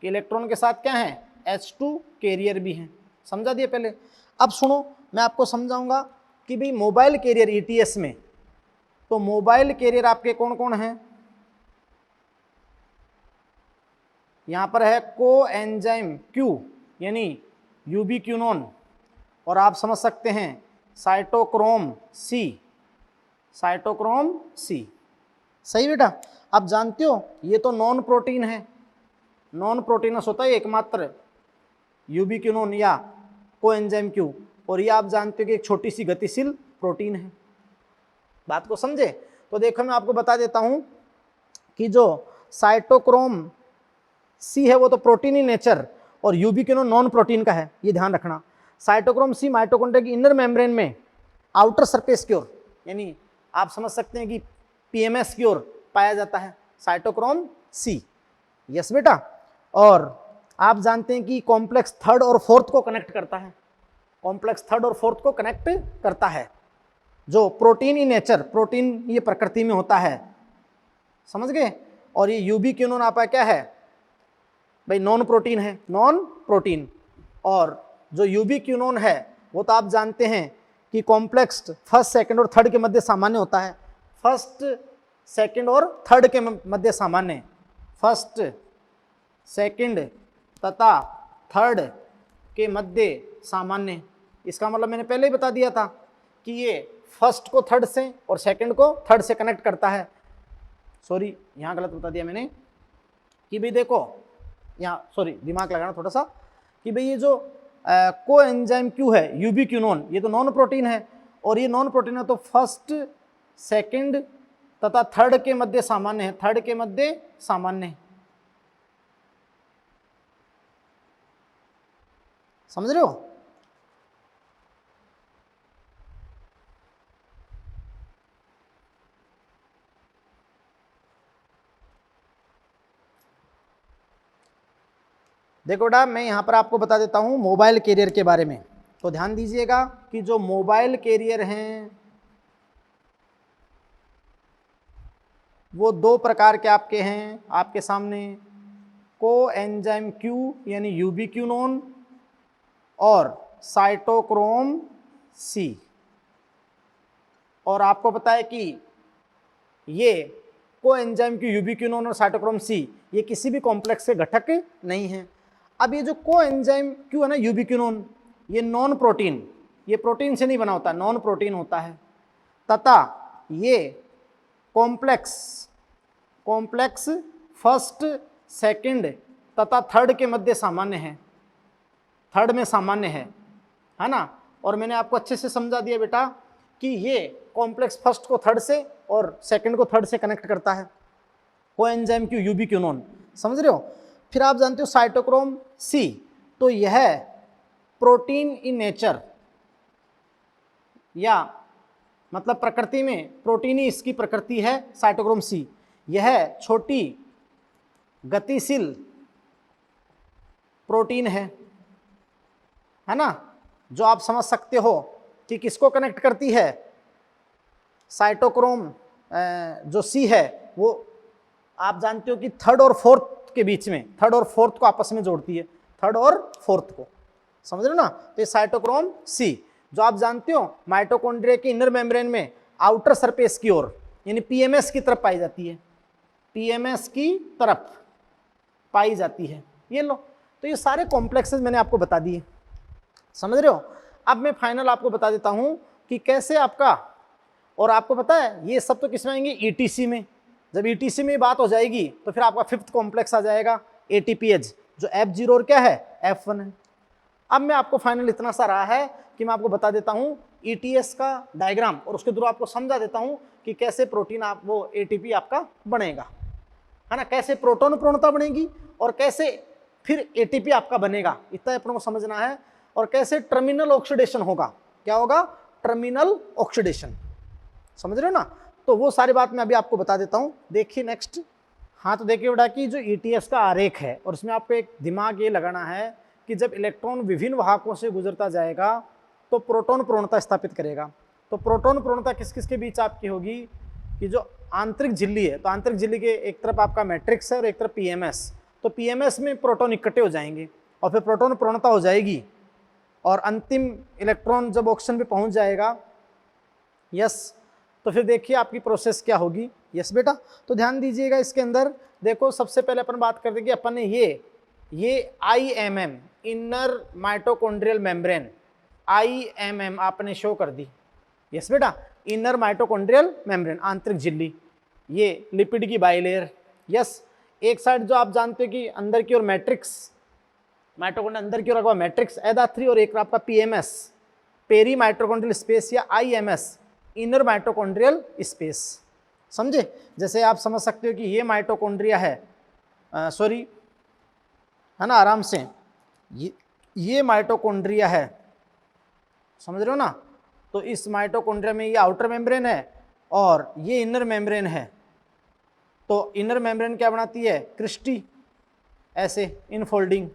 कि इलेक्ट्रॉन के साथ क्या है, H2 कैरियर भी हैं। समझा दिया पहले। अब सुनो मैं आपको समझाऊंगा कि भाई मोबाइल कैरियर ईटीएस में, तो मोबाइल कैरियर आपके कौन कौन हैं। यहाँ पर है कोएंजाइम क्यू यानी यूबीक्विनोन, और आप समझ सकते हैं साइटोक्रोम सी, सही बेटा। आप जानते हो ये तो नॉन प्रोटीन है, नॉन प्रोटीनस होता है एकमात्र यूबीक्विनोन या कोएंजाइम क्यू, और ये आप जानते हो कि एक छोटी सी गतिशील प्रोटीन है। बात को समझे। तो देखो मैं आपको बता देता हूं कि जो साइटोक्रोम सी है वो तो प्रोटीन इन नेचर और यूबीक्विनोन नॉन प्रोटीन का है, ये ध्यान रखना। साइटोक्रोम सी माइटोकॉन्ड्रिया की इनर मेम्ब्रेन में आउटर सरफेस की ओर, यानी आप समझ सकते हैं कि पीएमएस की ओर पाया जाता है साइटोक्रोम सी। यस बेटा। और आप जानते हैं कि कॉम्प्लेक्स 3rd और 4th को कनेक्ट करता है, कॉम्प्लेक्स 3rd और 4th को कनेक्ट करता है। जो प्रोटीन इन नेचर, प्रोटीन ये प्रकृति में होता है, समझ गए। और ये यूबीक्विनोन आपका क्या है भाई, नॉन प्रोटीन है, नॉन प्रोटीन। और जो यूबीक्विनोन है वो तो आप जानते हैं कि कॉम्प्लेक्स 1st, 2nd और 3rd के मध्य सामान्य होता है। 1st, 2nd और 3rd के मध्य सामान्य, 1st, 2nd तथा 3rd के मध्य सामान्य। इसका मतलब मैंने पहले ही बता दिया था कि ये 1st को 3rd से और 2nd को 3rd से कनेक्ट करता है। सॉरी यहाँ गलत बता दिया मैंने कि भाई देखो यहाँ, सॉरी दिमाग लगाना थोड़ा सा, कि भाई ये जो कोएंजाइम क्यू है यूबीक्विनोन, ये तो नॉन प्रोटीन है, और ये नॉन प्रोटीन है तो 1st, 2nd तथा 3rd के मध्य सामान्य है, 3rd के मध्य सामान्य है। समझ रहे हो। देखो बेटा मैं यहाँ पर आपको बता देता हूँ मोबाइल कैरियर के बारे में। तो ध्यान दीजिएगा कि जो मोबाइल कैरियर हैं वो 2 प्रकार के आपके हैं आपके सामने, कोएंजाइम क्यू यानी यूबीक्विनोन और साइटोक्रोम सी। और आपको पता है कि ये कोएंजाइम क्यू, यूबीक्विनोन और साइटोक्रोम सी ये किसी भी कॉम्प्लेक्स के घटक नहीं है। अब ये जो कोएंजाइम क्यू है ना, यूबीक्विनोन, ये नॉन प्रोटीन, ये प्रोटीन से नहीं बना होता, नॉन प्रोटीन होता है, तथा ये कॉम्प्लेक्स 1st, 2nd तथा 3rd के मध्य सामान्य है, 3rd में सामान्य है ना। और मैंने आपको अच्छे से समझा दिया बेटा कि ये कॉम्प्लेक्स 1st को 3rd से और 2nd को 3rd से कनेक्ट करता है, कोएंजाइम क्यू यूबीक्विनोन। समझ रहे हो। फिर आप जानते हो साइटोक्रोम सी, तो यह प्रोटीन इन नेचर, या मतलब प्रकृति में प्रोटीन ही इसकी प्रकृति है साइटोक्रोम सी। यह छोटी गतिशील प्रोटीन है ना, जो आप समझ सकते हो कि किसको कनेक्ट करती है, साइटोक्रोम जो सी है वो आप जानते हो कि थर्ड और फोर्थ के बीच में, थर्ड और फोर्थ को आपस में जोड़ती है, थर्ड और फोर्थ को, समझ रहे हो ना। तो ये साइटोक्रोम सी, जो आप जानते हो माइटोकॉन्ड्रिया के इनर मेम्ब्रेन में आउटर सरफेस की ओर यानी पीएमएस की तरफ पाई जाती है, पीएमएस की तरफ पाई जाती है। ये लो, तो ये सारे कॉम्प्लेक्सेस मैंने आपको बता दिए, समझ रहे हो। अब मैं फाइनल आपको बता देता हूं कि कैसे आपका, और आपको पता है ये सब तो किसमें आएंगे, ईटीसी में। जब ईटीसी में बात हो जाएगी तो फिर आपका फिफ्थ कॉम्प्लेक्स आ जाएगा एटीपीएच, जो F0 और क्या है F1 है। अब मैं आपको फाइनल इतना सा रहा है कि मैं आपको बता देता हूं ईटीएस का डायग्राम, और उसके थ्रू आपको समझा देता हूं कि कैसे प्रोटीन आप वो एटीपी आपका बनेगा, है ना, कैसे प्रोटॉन पूर्णता बनेगी और कैसे फिर एटीपी आपका बनेगा, इतना अपने को समझना है। और कैसे टर्मिनल ऑक्सीडेशन होगा, क्या होगा, टर्मिनल ऑक्सीडेशन, समझ रहे हो ना। तो वो सारी बात मैं अभी आपको बता देता हूं। देखिए नेक्स्ट, हाँ तो देखिए बेटा कि जो ईटीएस का आरेख है, और इसमें आपको एक दिमाग ये लगाना है कि जब इलेक्ट्रॉन विभिन्न वाहकों से गुजरता जाएगा तो प्रोटॉन पूर्णता स्थापित करेगा। तो प्रोटॉन पूर्णता किस किस के बीच आपकी होगी, कि जो आंतरिक झिल्ली है, तो आंतरिक झिल्ली के एक तरफ आपका मैट्रिक्स है और एक तरफ पीएमएस, तो पीएमएस में प्रोटॉन इकट्ठे हो जाएंगे और फिर प्रोटॉन पूर्णता हो जाएगी, और अंतिम इलेक्ट्रॉन जब ऑक्सीजन पे पहुंच जाएगा, यस, तो फिर देखिए आपकी प्रोसेस क्या होगी। यस बेटा, तो ध्यान दीजिएगा इसके अंदर। देखो सबसे पहले अपन बात करते हैं कि अपन ने ये IMM inner mitochondrial membrane, IMM आपने शो कर दी। यस बेटा, इनर माइटोकॉन्ड्रियल मेम्ब्रेन, आंतरिक झिल्ली, ये लिपिड की बाइलेयर। यस, एक साइड जो आप जानते हो कि अंदर की ओर मैट्रिक्स, माइटोकॉन्ड्रिया अंदर की ओर आपका मैट्रिक्स एदा3, और एक आपका पीएमएस, पेरी माइटोकॉन्ड्रियल स्पेस, या IMS इनर माइटोकॉन्ड्रियल स्पेस, समझे। जैसे आप समझ सकते हो कि ये माइटोकॉन्ड्रिया है, सॉरी, है ना, आराम से, ये माइटोकॉन्ड्रिया है, समझ रहे हो ना। तो इस माइटोकॉन्ड्रिया में ये आउटर मेम्ब्रेन है और ये इनर मेम्ब्रेन है। तो इनर मेम्ब्रेन क्या बनाती है, क्रिस्टी, ऐसे इनफोल्डिंग,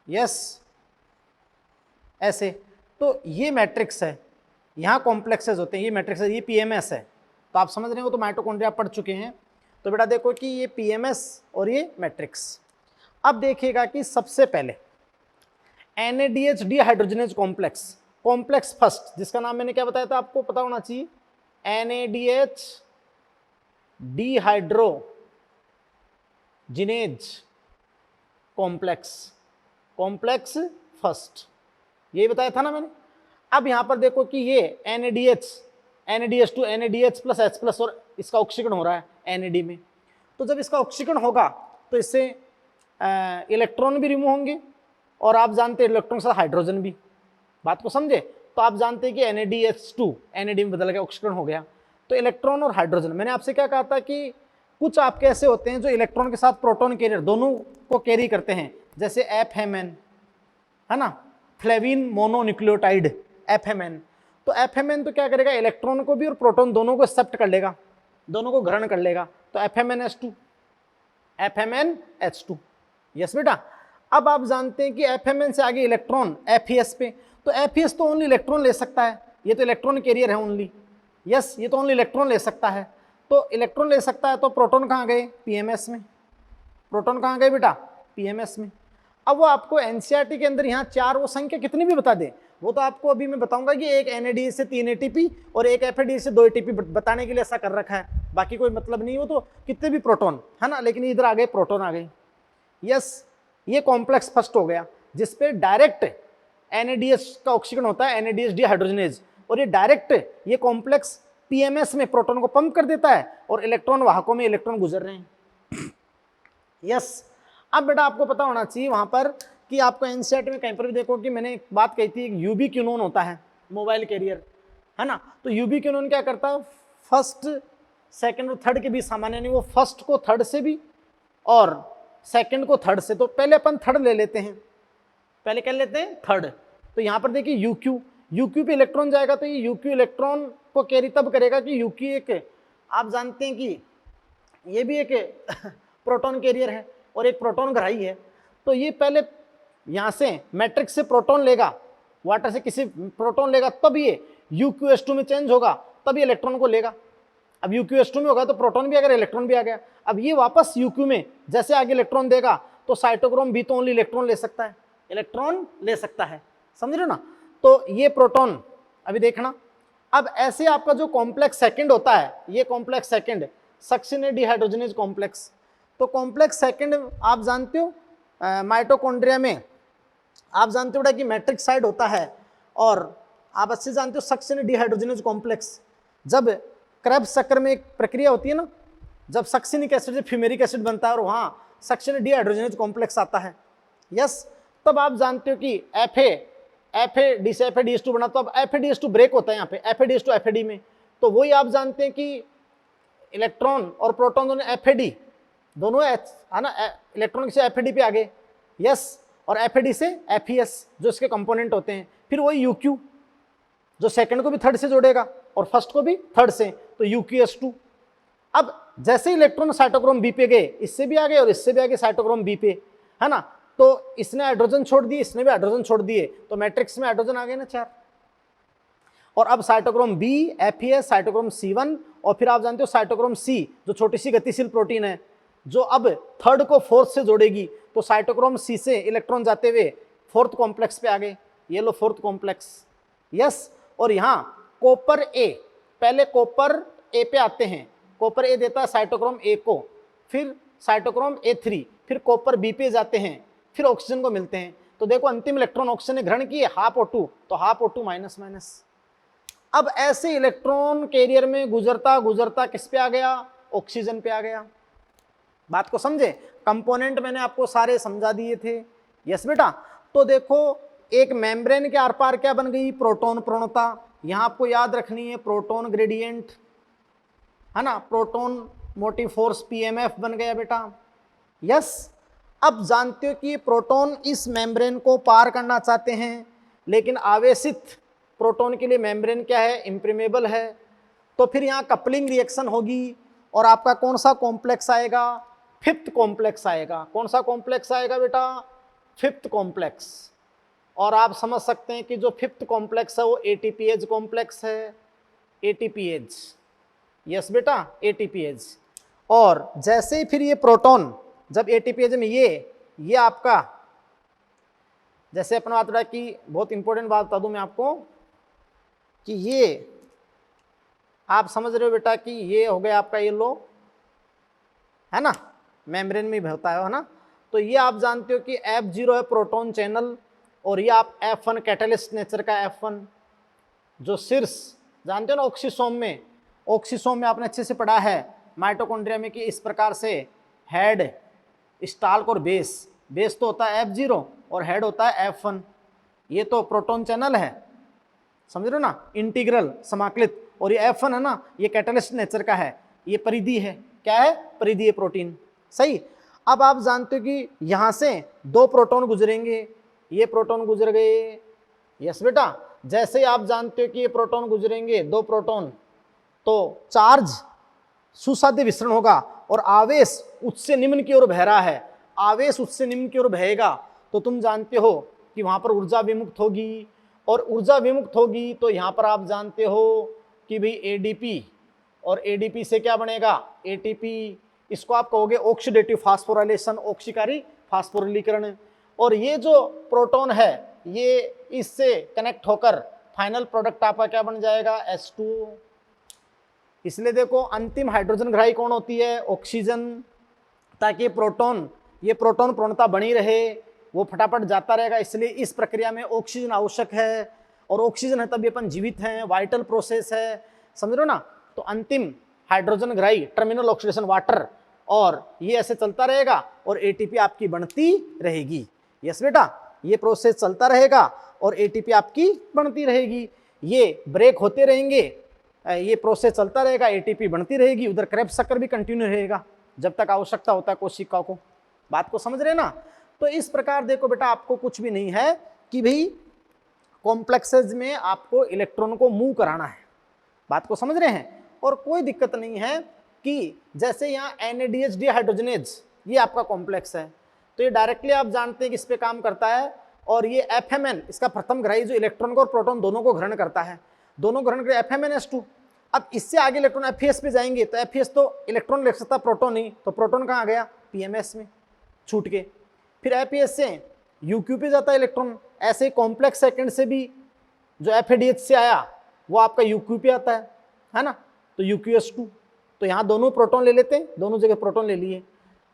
यस, ऐसे। तो ये मैट्रिक्स है, यहाँ कॉम्प्लेक्सेस होते हैं, ये मैट्रिक्स है, ये पीएमएस है। तो आप समझ रहे हो, तो माइटोकॉन्ड्रिया पढ़ चुके हैं। तो बेटा देखो कि ये पीएमएस और ये मैट्रिक्स। अब देखिएगा कि सबसे पहले NADH dehydrogenase complex, complex first, जिसका नाम मैंने क्या बताया था, आपको पता होना चाहिए, NADH dehydrogenase complex, complex first, यही बताया था ना मैंने। अब यहां पर देखो कि ये NADH2 NADH plus H plus, और इसका ऑक्सीकरण हो रहा है NAD में। तो जब इसका ऑक्सीकरण होगा तो इससे इलेक्ट्रॉन भी रिमूव होंगे, और आप जानते हैं इलेक्ट्रॉन के साथ हाइड्रोजन भी, बात को समझे। तो आप जानते हैं कि NADH2 NAD में बदल गया, ऑक्सीकरण हो गया। तो इलेक्ट्रॉन और हाइड्रोजन, मैंने आपसे क्या कहा था कि कुछ आपके ऐसे होते हैं जो इलेक्ट्रॉन के साथ प्रोटॉन कैरियर दोनों को कैरी करते हैं, जैसे FMN, है ना, फ्लेविन मोनोन्यूक्लियोटाइड FMN। तो FMN तो क्या करेगा, इलेक्ट्रॉन को भी और प्रोटॉन दोनों को एक्सेप्ट कर लेगा, दोनों को ग्रहण कर लेगा। तो FMNH2, FMNH2, यस बेटा। अब आप जानते हैं कि FMN से आगे इलेक्ट्रॉन FES पे, तो FES तो ओनली इलेक्ट्रॉन ले सकता है, ये तो इलेक्ट्रॉन कैरियर है ओनली, यस, ये तो ओनली इलेक्ट्रॉन ले सकता है। तो इलेक्ट्रॉन ले सकता है, तो प्रोटॉन कहाँ गए, PMS में, प्रोटॉन कहाँ गए बेटा, PMS में। अब वो आपको एनसीईआरटी के अंदर यहाँ चार वो संख्या कितनी भी बता दे, वो तो आपको अभी मैं बताऊंगा कि एक NADH से 3 ATP और एक FADH से 2 ATP बताने के लिए ऐसा कर रखा है, बाकी कोई मतलब नहीं। वो तो कितने भी प्रोटॉन, है ना, लेकिन इधर आ गए प्रोटॉन आ गए। यस, ये कॉम्प्लेक्स फर्स्ट हो गया, जिसपे डायरेक्ट NADH का ऑक्सीकरण होता है, NADH डिहाइड्रोजनेज, और ये डायरेक्ट ये कॉम्प्लेक्स PMS में प्रोटॉन को पंप कर देता है, और इलेक्ट्रॉन वाहकों में इलेक्ट्रॉन गुजर रहे हैं। यस, अब बेटा आपको पता होना चाहिए वहां पर कि आपको एनसीईआरटी में कहीं पर भी देखो कि मैंने एक बात कही थी, यूबी क्यूनोन होता है मोबाइल कैरियर, है ना। तो यूबी क्यूनोन क्या करता है, फर्स्ट सेकंड और थर्ड के बीच सामान्य, नहीं वो फर्स्ट को थर्ड से भी और सेकंड को थर्ड से। तो पहले अपन थर्ड ले लेते हैं, पहले क्या लेते हैं, थर्ड। तो यहाँ पर देखिए यूक्यू पे इलेक्ट्रॉन जाएगा, तो ये यूक्यू इलेक्ट्रॉन को कैरी तब करेगा कि यूक्यू एक, आप जानते हैं कि ये भी एक प्रोटॉन कैरियर है और एक प्रोटॉन ग्राही है। तो ये पहले यहाँ से मैट्रिक्स से प्रोटॉन लेगा, वाटर से किसी प्रोटॉन लेगा, तब ये UQS2 में चेंज होगा, तब ये इलेक्ट्रॉन को लेगा। अब UqS2 में होगा तो प्रोटॉन भी आ गया, इलेक्ट्रॉन भी आ गया। अब ये वापस UQ में जैसे आगे इलेक्ट्रॉन देगा तो साइटोक्रोम बी तो ओनली इलेक्ट्रॉन ले सकता है, इलेक्ट्रॉन ले सकता है, समझ रहे हो ना। तो ये प्रोटॉन अभी देखना। अब ऐसे आपका जो कॉम्प्लेक्स सेकंड होता है, ये complex second succinate dehydrogenase complex. तो कॉम्प्लेक्स सेकंड आप जानते हो माइटोकॉन्ड्रिया में आप जानते हो कि मैट्रिक्स साइड होता है, और आप अच्छे जानते हो सक्सिनेट डिहाइड्रोजनेज कॉम्प्लेक्स। जब क्रेब्स चक्र में एक प्रक्रिया होती है ना, जब सक्सिनिक एसिड से फ्यूमेरिक एसिड बनता है और वहां सक्सिनेट डिहाइड्रोजनेज कॉम्प्लेक्स आता है, यस, तब आप जानते हो कि FAD से FADH2 बना, तो अब FADH2 ब्रेक होता है यहाँ पे FADH2 FAD में। तो वही आप जानते हैं कि इलेक्ट्रॉन और प्रोटॉन दोनों FAD दोनों है ना, इलेक्ट्रॉन से FAD पे आ गए, यस, और FAD से FES जो इसके कंपोनेंट होते हैं। फिर वही UQ जो सेकंड को भी थर्ड से जोड़ेगा और फर्स्ट को भी थर्ड से, तो UqS2। अब जैसे इलेक्ट्रॉन साइटोक्रोम बी पे गए, इससे भी आ गए और इससे भी आ गए साइटोक्रोम बी पे, है ना, तो इसने हाइड्रोजन छोड़ दिए, इसने भी हाइड्रोजन छोड़ दिए, तो मैट्रिक्स में हाइड्रोजन आ गए ना 4। और अब cytochrome B, FES, cytochrome C1, और फिर आप जानते हो साइटोक्रोम C जो छोटी सी गतिशील प्रोटीन है, जो अब थर्ड को फोर्थ से जोड़ेगी, तो साइटोक्रोम C से इलेक्ट्रॉन जाते हुए फोर्थ कॉम्प्लेक्स पे आ गए, ये लो फोर्थ कॉम्प्लेक्स, यस। और यहाँ कॉपर A, पहले कॉपर A पे आते हैं, कॉपर A देता है साइटोक्रोम A को, फिर साइटोक्रोम A3, फिर कॉपर B पे जाते हैं, फिर ऑक्सीजन को मिलते हैं। तो देखो अंतिम इलेक्ट्रॉन ऑक्सीजन ने ग्रहण किए, हाफ O2, तो हाफ O2 माइनस माइनस। अब ऐसे इलेक्ट्रॉन कैरियर में गुजरता गुजरता किस पे आ गया, ऑक्सीजन पे आ गया। बात को समझे, कंपोनेंट मैंने आपको सारे समझा दिए थे, यस बेटा। तो देखो एक मेम्ब्रेन के आर पार क्या बन गई, प्रोटॉन प्रणता। यहां आपको याद रखनी है प्रोटॉन ग्रेडियंट, है ना, प्रोटॉन मोटिव फोर्स PMF बन गया बेटा, यस। अब जानते हो कि प्रोटॉन इस मेम्ब्रेन को पार करना चाहते हैं, लेकिन आवेशित प्रोटॉन के लिए मेम्ब्रेन क्या है, इम्प्रिमेबल है। तो फिर यहाँ कपलिंग रिएक्शन होगी और आपका कौन सा कॉम्प्लेक्स आएगा, फिफ्थ कॉम्प्लेक्स आएगा। कौन सा कॉम्प्लेक्स आएगा बेटा, फिफ्थ कॉम्प्लेक्स। और आप समझ सकते हैं कि जो फिफ्थ कॉम्प्लेक्स है वो ATPase कॉम्प्लेक्स है, ATPase, यस बेटा, ATPase। और जैसे ही फिर ये प्रोटॉन जब ATPase में ये आपका, जैसे अपना बात रहा कि बहुत इंपॉर्टेंट बात बता दूं मैं आपको कि ये आप समझ रहे हो बेटा कि ये हो गया आपका ये लो, है ना, मेम्ब्रेन में भी होता है ना। तो ये आप जानते हो कि F0 है प्रोटॉन चैनल, और ये आप F1 कैटलिस्ट नेचर का F1, जो शीर्ष जानते हो ना ऑक्सीसोम में आपने अच्छे से पढ़ा है माइटोकॉन्ड्रिया में कि इस प्रकार से हेड, स्टाल्क और बेस तो होता है F0 और हेड होता है F1। ये तो प्रोटॉन चैनल है, समझ रहे हो ना, इंटीग्रल समाकलित। और ये F1 है ना, ये कैटलिस्ट नेचर का है, ये परिधि है, क्या है, परिधीय प्रोटीन, सही। अब आप जानते हो कि यहां से 2 प्रोटॉन गुजरेंगे, ये प्रोटॉन गुजर गए, यस बेटा। जैसे ही आप जानते हो कि ये प्रोटॉन गुजरेंगे 2 प्रोटॉन, तो चार्ज सुसाध्य विसरण होगा और आवेश उच्च से निम्न की ओर बह रहा है, आवेश उच्च से निम्न की ओर बहेगा, तो तुम जानते हो कि वहां पर ऊर्जा विमुक्त होगी, और ऊर्जा विमुक्त होगी तो यहां पर आप जानते हो कि भाई ADP, और ADP से क्या बनेगा, ATP, इसको आप कहोगे ऑक्सीडेटिव फास्फोराइलेशन, ऑक्सीकारी फास्फोरिलीकरण। और ये जो प्रोटॉन है ये इससे कनेक्ट होकर फाइनल प्रोडक्ट आपका क्या बन जाएगा, H2O। इसलिए देखो अंतिम हाइड्रोजन ग्राही कौन होती है, ऑक्सीजन, ताकि ये प्रोटॉन प्रणता बनी रहे, वो फटाफट जाता रहेगा। इसलिए इस प्रक्रिया में ऑक्सीजन आवश्यक है, और ऑक्सीजन है तभी अपन जीवित हैं, वाइटल प्रोसेस है, समझ रहे हो ना। तो अंतिम हाइड्रोजन ग्राही टर्मिनल ऑक्सीडेशन वाटर, और ये ऐसे चलता रहेगा और ATP आपकी बनती रहेगी, यस बेटा, ये प्रोसेस चलता रहेगा और ATP आपकी बनती रहेगी। ये ब्रेक होते रहेंगे, ये प्रोसेस चलता रहेगा, ATP बनती रहेगी, उधर क्रेब्स चक्र भी कंटिन्यू रहेगा जब तक आवश्यकता होता है कोशिका को। बात को समझ रहे ना। तो इस प्रकार देखो बेटा, आपको कुछ भी नहीं है कि भाई कॉम्प्लेक्सेज में आपको इलेक्ट्रॉन को मूव कराना है, बात को समझ रहे हैं। और कोई दिक्कत नहीं है कि जैसे यहाँ NADH डिहाइड्रोजनेज ये आपका कॉम्प्लेक्स है, तो ये डायरेक्टली आप जानते हैं कि इस पे काम करता है, और ये FMN इसका प्रथम ग्राही जो इलेक्ट्रॉन को और प्रोटॉन दोनों को ग्रहण करता है, दोनों ग्रहण कर FMNS2। अब इससे आगे इलेक्ट्रॉन एफईएस पे जाएंगे तो एफईएस तो इलेक्ट्रॉन ले सकता, प्रोटॉन नहीं, तो प्रोटॉन कहाँ आ गया, पीएमएस में छूट के। फिर एफईएस से यूक्यू पे जाता है इलेक्ट्रॉन, ऐसे कॉम्प्लेक्स सेकेंड से भी जो एफएडीएच से आया वो आपका यूक्यू पे आता है ना, तो यूक्यूएस2। तो यहाँ दोनों प्रोटॉन ले लेते हैं, दोनों जगह प्रोटॉन ले लिए।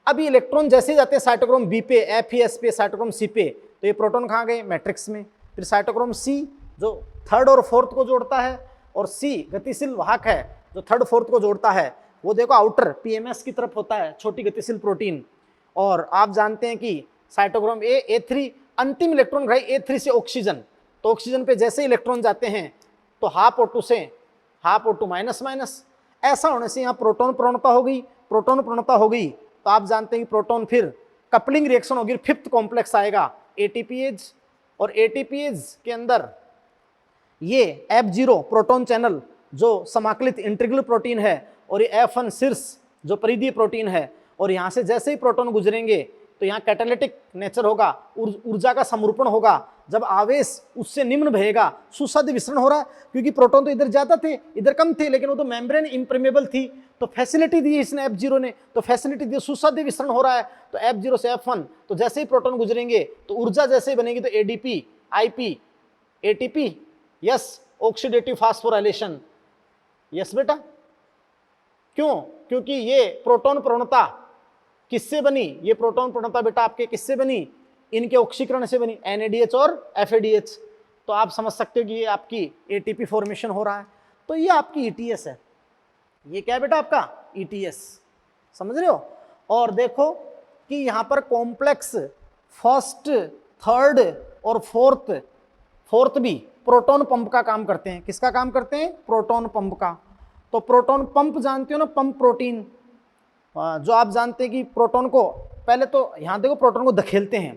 अभी इलेक्ट्रॉन जैसे ही जाते हैं साइटोक्रोम बी पे, एफईएस पे, साइटोक्रोम सी पे, तो ये प्रोटॉन कहाँ गए, मैट्रिक्स में। फिर साइटोक्रोम सी जो थर्ड और फोर्थ को जोड़ता है, और सी गतिशील वाहक है जो थर्ड फोर्थ को जोड़ता है, वो देखो आउटर पीएमएस की तरफ होता है, छोटी गतिशील प्रोटीन। और आप जानते हैं कि साइटोक्रोम ए3 अंतिम इलेक्ट्रॉन ग्राही A3 से ऑक्सीजन, तो ऑक्सीजन पे जैसे इलेक्ट्रॉन जाते हैं तो हाफ O2 से हाफ O2 माइनस माइनस, ऐसा होने से यहाँ प्रोटॉन प्रवणता हो गई, प्रोटॉन प्रवणता हो गई तो आप जानते हैं कि प्रोटॉन फिर कपलिंग रिएक्शन होगी, फिफ्थ कॉम्प्लेक्स आएगा एटीपीएज, और एटीपीएज के अंदर ये F0 प्रोटॉन चैनल जो समाकलित इंटीग्रल प्रोटीन है, और ये F1 शीर्ष जो परिधीय प्रोटीन है, और यहाँ से जैसे ही प्रोटॉन गुजरेंगे तो यहाँ कैटालिटिक नेचर होगा, ऊर्जा का समरूपण होगा, जब आवेश उससे निम्न बहेगा, सुसद्य विसरण हो रहा है, क्योंकि प्रोटॉन तो इधर ज्यादा थे इधर कम थे, लेकिन वो तो मेम्ब्रेन इम्प्रेमेबल थी, तो फैसिलिटी दी इसने F0 ने, तो फैसिलिटी दी, सुसद्य विसरण हो रहा है, तो F0 से F1, तो जैसे ही प्रोटॉन गुजरेंगे तो ऊर्जा जैसे ही बनेगी तो ADP, IP, ATP, yes, oxidative phosphorylation, yes बेटा। क्यों, क्योंकि ये प्रोटॉन प्रवणता किससे बनी, ये प्रोटॉन प्रवणता बेटा आपके किससे बनी, इनके ऑक्सीकरण से बनी, NADH और FADH। तो आप समझ सकते हो कि ये आपकी ATP फॉर्मेशन हो रहा है, तो ये आपकी ETS है, ये क्या है बेटा आपका ETS, समझ रहे हो। और देखो कि यहाँ पर कॉम्प्लेक्स फर्स्ट, थर्ड और फोर्थ भी प्रोटॉन पंप का काम करते हैं। किसका काम करते हैं, प्रोटॉन पंप का। तो प्रोटॉन पंप जानते हो ना, पंप प्रोटीन, जो आप जानते हैं कि प्रोटॉन को पहले तो यहाँ देखो प्रोटॉन को धकेलते हैं,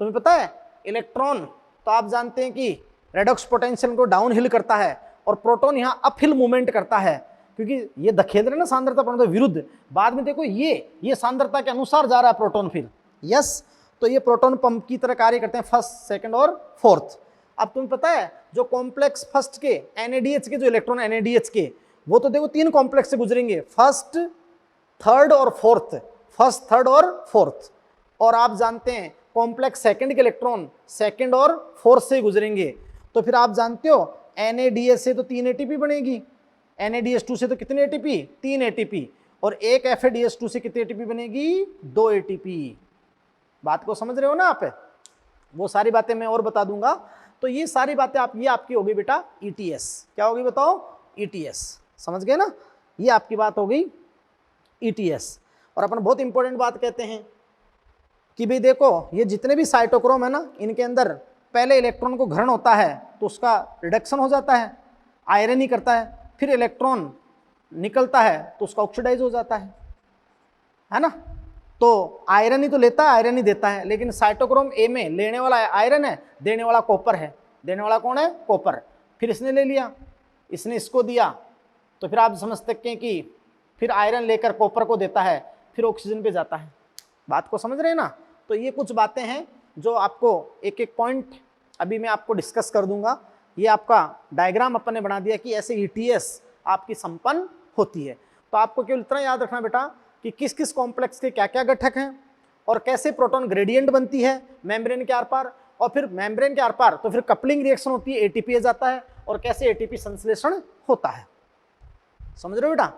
तुम्हें पता है इलेक्ट्रॉन तो आप जानते हैं कि रेडॉक्स पोटेंशियल को डाउन हिल करता है, और प्रोटॉन यहाँ अप हिल मूवमेंट करता है, क्योंकि ये धकेल रहे ना सांद्रता प्रोटॉन विरुद्ध, बाद में देखो ये सांद्रता के अनुसार जा रहा है प्रोटॉन फिर, यस। तो ये प्रोटॉन पंप की तरह कार्य करते हैं, फर्स्ट, सेकंड और फोर्थ। अब तुम्हें पता है जो कॉम्प्लेक्स फर्स्ट के NADH के जो इलेक्ट्रॉन NADH के, वो तो देखो 3 कॉम्प्लेक्स से गुजरेंगे, फर्स्ट, थर्ड और फोर्थ, फर्स्ट, थर्ड और फोर्थ। और आप जानते हैं कॉम्प्लेक्स सेकंड के इलेक्ट्रॉन सेकंड और फोर्थ से गुजरेंगे, तो फिर आप जानते हो NADH से तो 3 ATP बनेगी, NADH2 से तो कितने ATP, 3 ATP, और एक FADH2 से कितनी ATP बनेगी, 2 ATP। बात को समझ रहे हो ना आप, वो सारी बातें मैं और बता दूंगा। तो ये सारी बातें आप, ये आपकी होगी बेटा ETS, क्या होगी बताओ, ETS, समझ गए ना, ये आपकी बात हो गई ETS। और अपन बहुत इंपॉर्टेंट बात कहते हैं कि भाई देखो ये जितने भी साइटोक्रोम है ना, इनके अंदर पहले इलेक्ट्रॉन को ग्रहण होता है तो उसका रिडक्शन हो जाता है, आयरन ही करता है, फिर इलेक्ट्रॉन निकलता है तो उसका ऑक्सीडाइज हो जाता है ना। तो आयरन ही तो लेता है, आयरन ही देता है, लेकिन साइटोक्रोम ए में लेने वाला आयरन है, देने वाला कॉपर है। देने वाला कौन है, कॉपर। फिर इसने ले लिया, इसने इसको दिया, तो फिर आप समझ सकते हैं कि फिर आयरन लेकर कॉपर को देता है, फिर ऑक्सीजन पे जाता है। बात को समझ रहे हैं ना। तो ये कुछ बातें हैं जो आपको एक एक पॉइंट अभी मैं आपको डिस्कस कर दूंगा। ये आपका डायग्राम अपन ने बना दिया कि ऐसे ETS आपकी संपन्न होती है। तो आपको केवल इतना याद रखना बेटा कि किस किस कॉम्प्लेक्स के क्या क्या घटक हैं और कैसे प्रोटॉन ग्रेडियंट बनती है मेम्ब्रेन के आर पार, और फिर मेम्ब्रेन के आर पार तो फिर कपलिंग रिएक्शन होती है, ATP जाता है, और कैसे ATP संश्लेषण होता है। समझ रहे हो बेटा।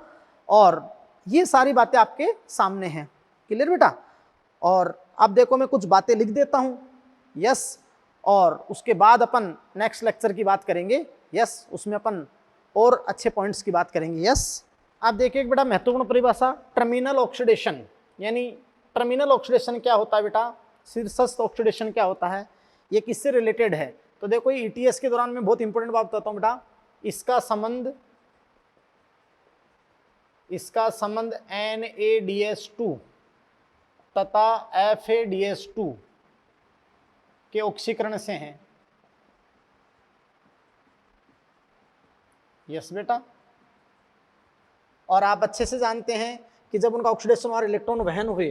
और ये सारी बातें आपके सामने हैं, क्लियर बेटा। और अब देखो मैं कुछ बातें लिख देता हूँ, यस, और उसके बाद अपन नेक्स्ट लेक्चर की बात करेंगे, यस, उसमें अपन और अच्छे पॉइंट्स की बात करेंगे, यस। आप देखिए एक बेटा महत्वपूर्ण परिभाषा, टर्मिनल ऑक्सीडेशन। यानी टर्मिनल ऑक्सीडेशन क्या होता है बेटा, शीर्षस्थ ऑक्सीडेशन क्या होता है, ये किससे रिलेटेड है। तो देखो ये ETS के दौरान मैं बहुत इंपॉर्टेंट बात बताता हूँ बेटा, इसका संबंध NADH2 तथा FADH2 के ऑक्सीकरण से हैं। यस बेटा। और आप अच्छे से जानते हैं कि जब उनका ऑक्सीडेशन और इलेक्ट्रॉन वहन हुए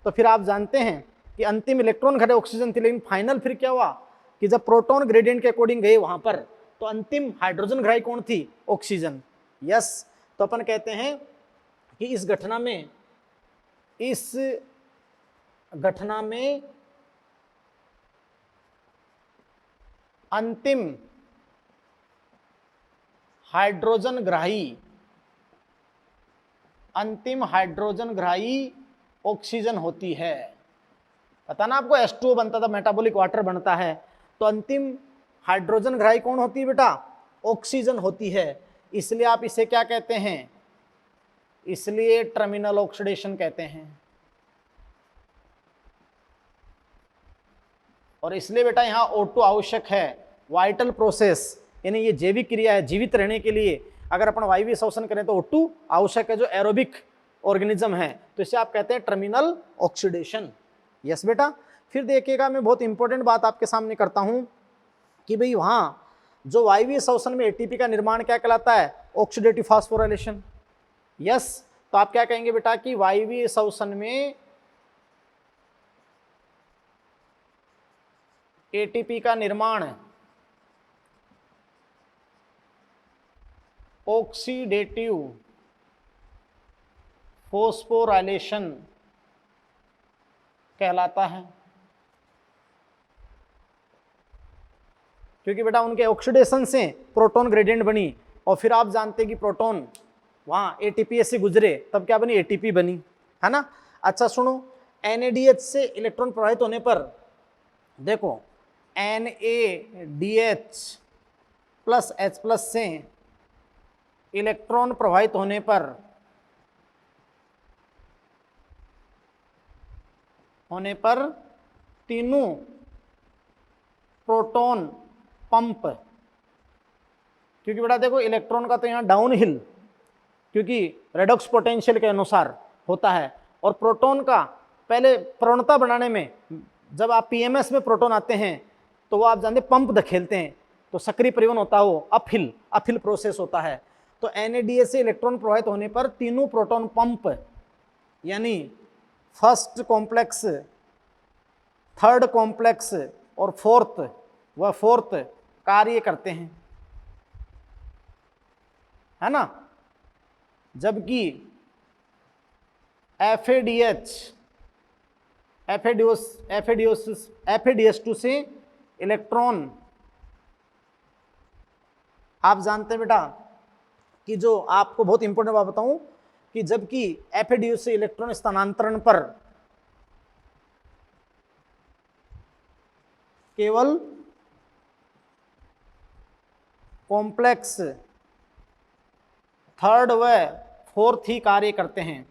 तो फिर आप जानते हैं कि अंतिम इलेक्ट्रॉन घटे ऑक्सीजन थी, लेकिन फाइनल फिर क्या हुआ कि जब प्रोटॉन ग्रेडियंट के अकॉर्डिंग गए वहां पर तो अंतिम हाइड्रोजन ग्राही कौन थी, ऑक्सीजन। यस, तो अपन कहते हैं कि इस घटना में अंतिम हाइड्रोजन ग्राही ऑक्सीजन होती है। पता ना आपको H2O बनता था, मेटाबॉलिक वाटर बनता है, तो अंतिम हाइड्रोजन ग्राही कौन होती है बेटा? ऑक्सीजन होती है। इसलिए आप इसे क्या कहते हैं? इसलिए टर्मिनल ऑक्सीडेशन कहते हैं। और इसलिए बेटा यहां O2 आवश्यक है, वाइटल प्रोसेस, यानी ये जैविक क्रिया है, जीवित रहने के लिए अगर अपन वायवीय श्वसन करें तो O2 आवश्यक है, जो एरोबिक ऑर्गेनिज्म है, तो इसे आप कहते हैं टर्मिनल ऑक्सीडेशन। यस बेटा। फिर देखिएगा, मैं बहुत इंपॉर्टेंट बात आपके सामने करता हूं कि भाई वहां जो वायवीय श्वसन में एटीपी का निर्माण क्या कहलाता है? Oxidative phosphorylation. यस, तो आप क्या कहेंगे बेटा कि वायवीय श्वसन में एटीपी का निर्माण ऑक्सीडेटिव फोस्फोराइलेशन कहलाता है, क्योंकि बेटा उनके ऑक्सीडेशन से प्रोटॉन ग्रेडियंट बनी, और फिर आप जानते हैं कि प्रोटॉन वहां एटीपी से गुजरे तब क्या बनी? एटीपी बनी, है ना। अच्छा सुनो, NADH से इलेक्ट्रॉन प्रवाहित होने पर देखो, NADH प्लस H प्लस से इलेक्ट्रॉन प्रवाहित होने पर तीनों प्रोटॉन पंप, क्योंकि बेटा देखो इलेक्ट्रॉन का तो यहाँ डाउन हिल, क्योंकि रेडॉक्स पोटेंशियल के अनुसार होता है, और प्रोटॉन का पहले प्रवणता बनाने में, जब आप PMS में प्रोटॉन आते हैं तो वो आप जानते पंप धकेलते हैं, तो सक्रिय परिवहन होता है, वो अपहिल प्रोसेस होता है। तो NADH से इलेक्ट्रॉन प्रवाहित होने पर तीनों प्रोटॉन पंप, यानी फर्स्ट कॉम्प्लेक्स, थर्ड कॉम्प्लेक्स और फोर्थ कार्य करते हैं, है ना। जबकि FADH2 से इलेक्ट्रॉन, आप जानते हैं बेटा कि जो आपको बहुत इंपॉर्टेंट बात बताऊं कि जबकि FADH से इलेक्ट्रॉन स्थानांतरण पर केवल कॉम्प्लेक्स थर्ड व फोर्थ ही कार्य करते हैं,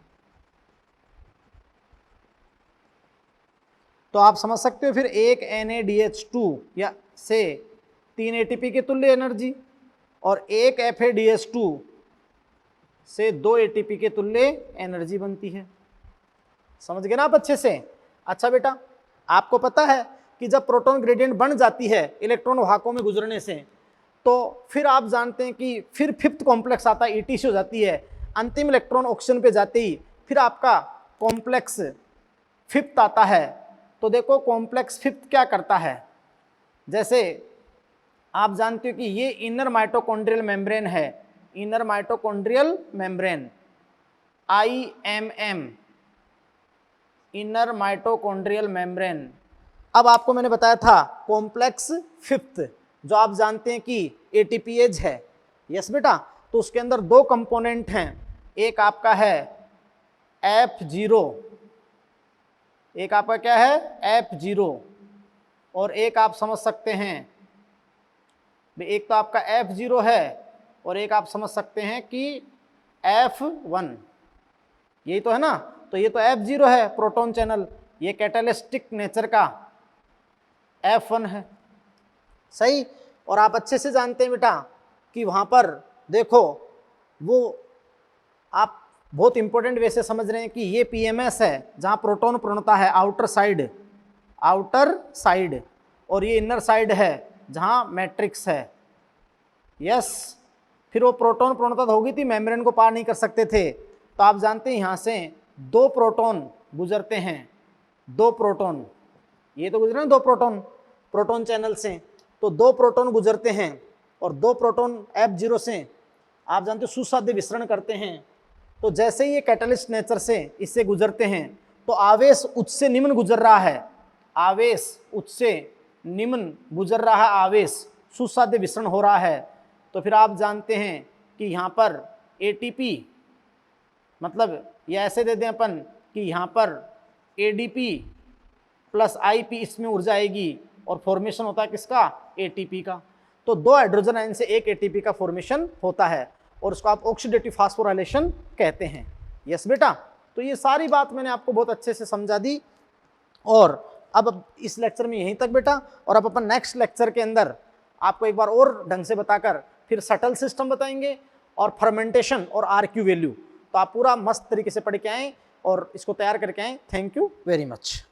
तो आप समझ सकते हो फिर एक NADH2 या से 3 ATP के तुल्य एनर्जी, और एक FADH2 से 2 ATP के तुल्य एनर्जी बनती है। समझ गए ना आप अच्छे से? अच्छा बेटा, आपको पता है कि जब प्रोटॉन ग्रेडियंट बन जाती है इलेक्ट्रॉन वाहकों में गुजरने से, तो फिर आप जानते हैं कि फिर फिफ्थ कॉम्प्लेक्स आता है, ETC हो जाती है, अंतिम इलेक्ट्रॉन ऑक्सीजन पे जाते ही फिर आपका कॉम्प्लेक्स फिफ्थ आता है। तो देखो कॉम्प्लेक्स फिफ्थ क्या करता है, जैसे आप जानते हो कि ये इनर माइटोकॉन्ड्रियल मेम्ब्रेन है, inner mitochondrial membrane, IMM, inner mitochondrial membrane. अब आपको मैंने बताया था कॉम्प्लेक्स फिफ्थ, जो आप जानते हैं कि ATPase है। यस बेटा, तो उसके अंदर 2 कंपोनेंट हैं, एक आपका है F0, एक आपका क्या है F0, और एक आप समझ सकते हैं, एक तो आपका F0 है और एक आप समझ सकते हैं कि F1, यही तो है ना। तो ये तो F0 है प्रोटॉन चैनल, ये कैटालिस्टिक नेचर का F1 है, सही। और आप अच्छे से जानते हैं बेटा कि वहाँ पर देखो, वो आप बहुत इंपॉर्टेंट वे से समझ रहे हैं कि ये PMS है जहाँ प्रोटॉन प्रणता है आउटर साइड, और ये इनर साइड है जहाँ मैट्रिक्स है। यस, फिर वो प्रोटॉन प्रणता होगी थी, मेम्ब्रेन को पार नहीं कर सकते थे, तो आप जानते हैं यहाँ से 2 प्रोटॉन गुजरते हैं, 2 प्रोटॉन, ये तो गुजरे ना 2 प्रोटॉन चैनल से, तो 2 प्रोटॉन गुजरते हैं, और 2 प्रोटॉन F0 से आप जानते हो सुसाध्य विसरण करते हैं, तो जैसे ही ये कैटलिस्ट नेचर से इससे गुजरते हैं तो आवेश उच्च से निम्न गुजर रहा है, आवेश उच्च से निम्न गुजर रहा है, आवेश सुसाध्य विसरण हो रहा है। तो फिर आप जानते हैं कि यहाँ पर ATP, मतलब ये ऐसे दे दें अपन कि यहाँ पर ADP प्लस IP इसमें ऊर्जा आएगी और फॉर्मेशन होता है किसका, ATP का। तो 2 हाइड्रोजन आयन से 1 ATP का फॉर्मेशन होता है और उसको आप ऑक्सीडेटिव फास्फोराइलेशन कहते हैं। यस बेटा, तो ये सारी बात मैंने आपको बहुत अच्छे से समझा दी। और अब इस लेक्चर में यहीं तक बेटा, और अब अपन नेक्स्ट लेक्चर के अंदर आपको एक बार और ढंग से बताकर फिर सटल सिस्टम बताएंगे और फर्मेंटेशन और RQ वैल्यू। तो आप पूरा मस्त तरीके से पढ़ के आएँ और इसको तैयार करके आएँ। Thank you very much.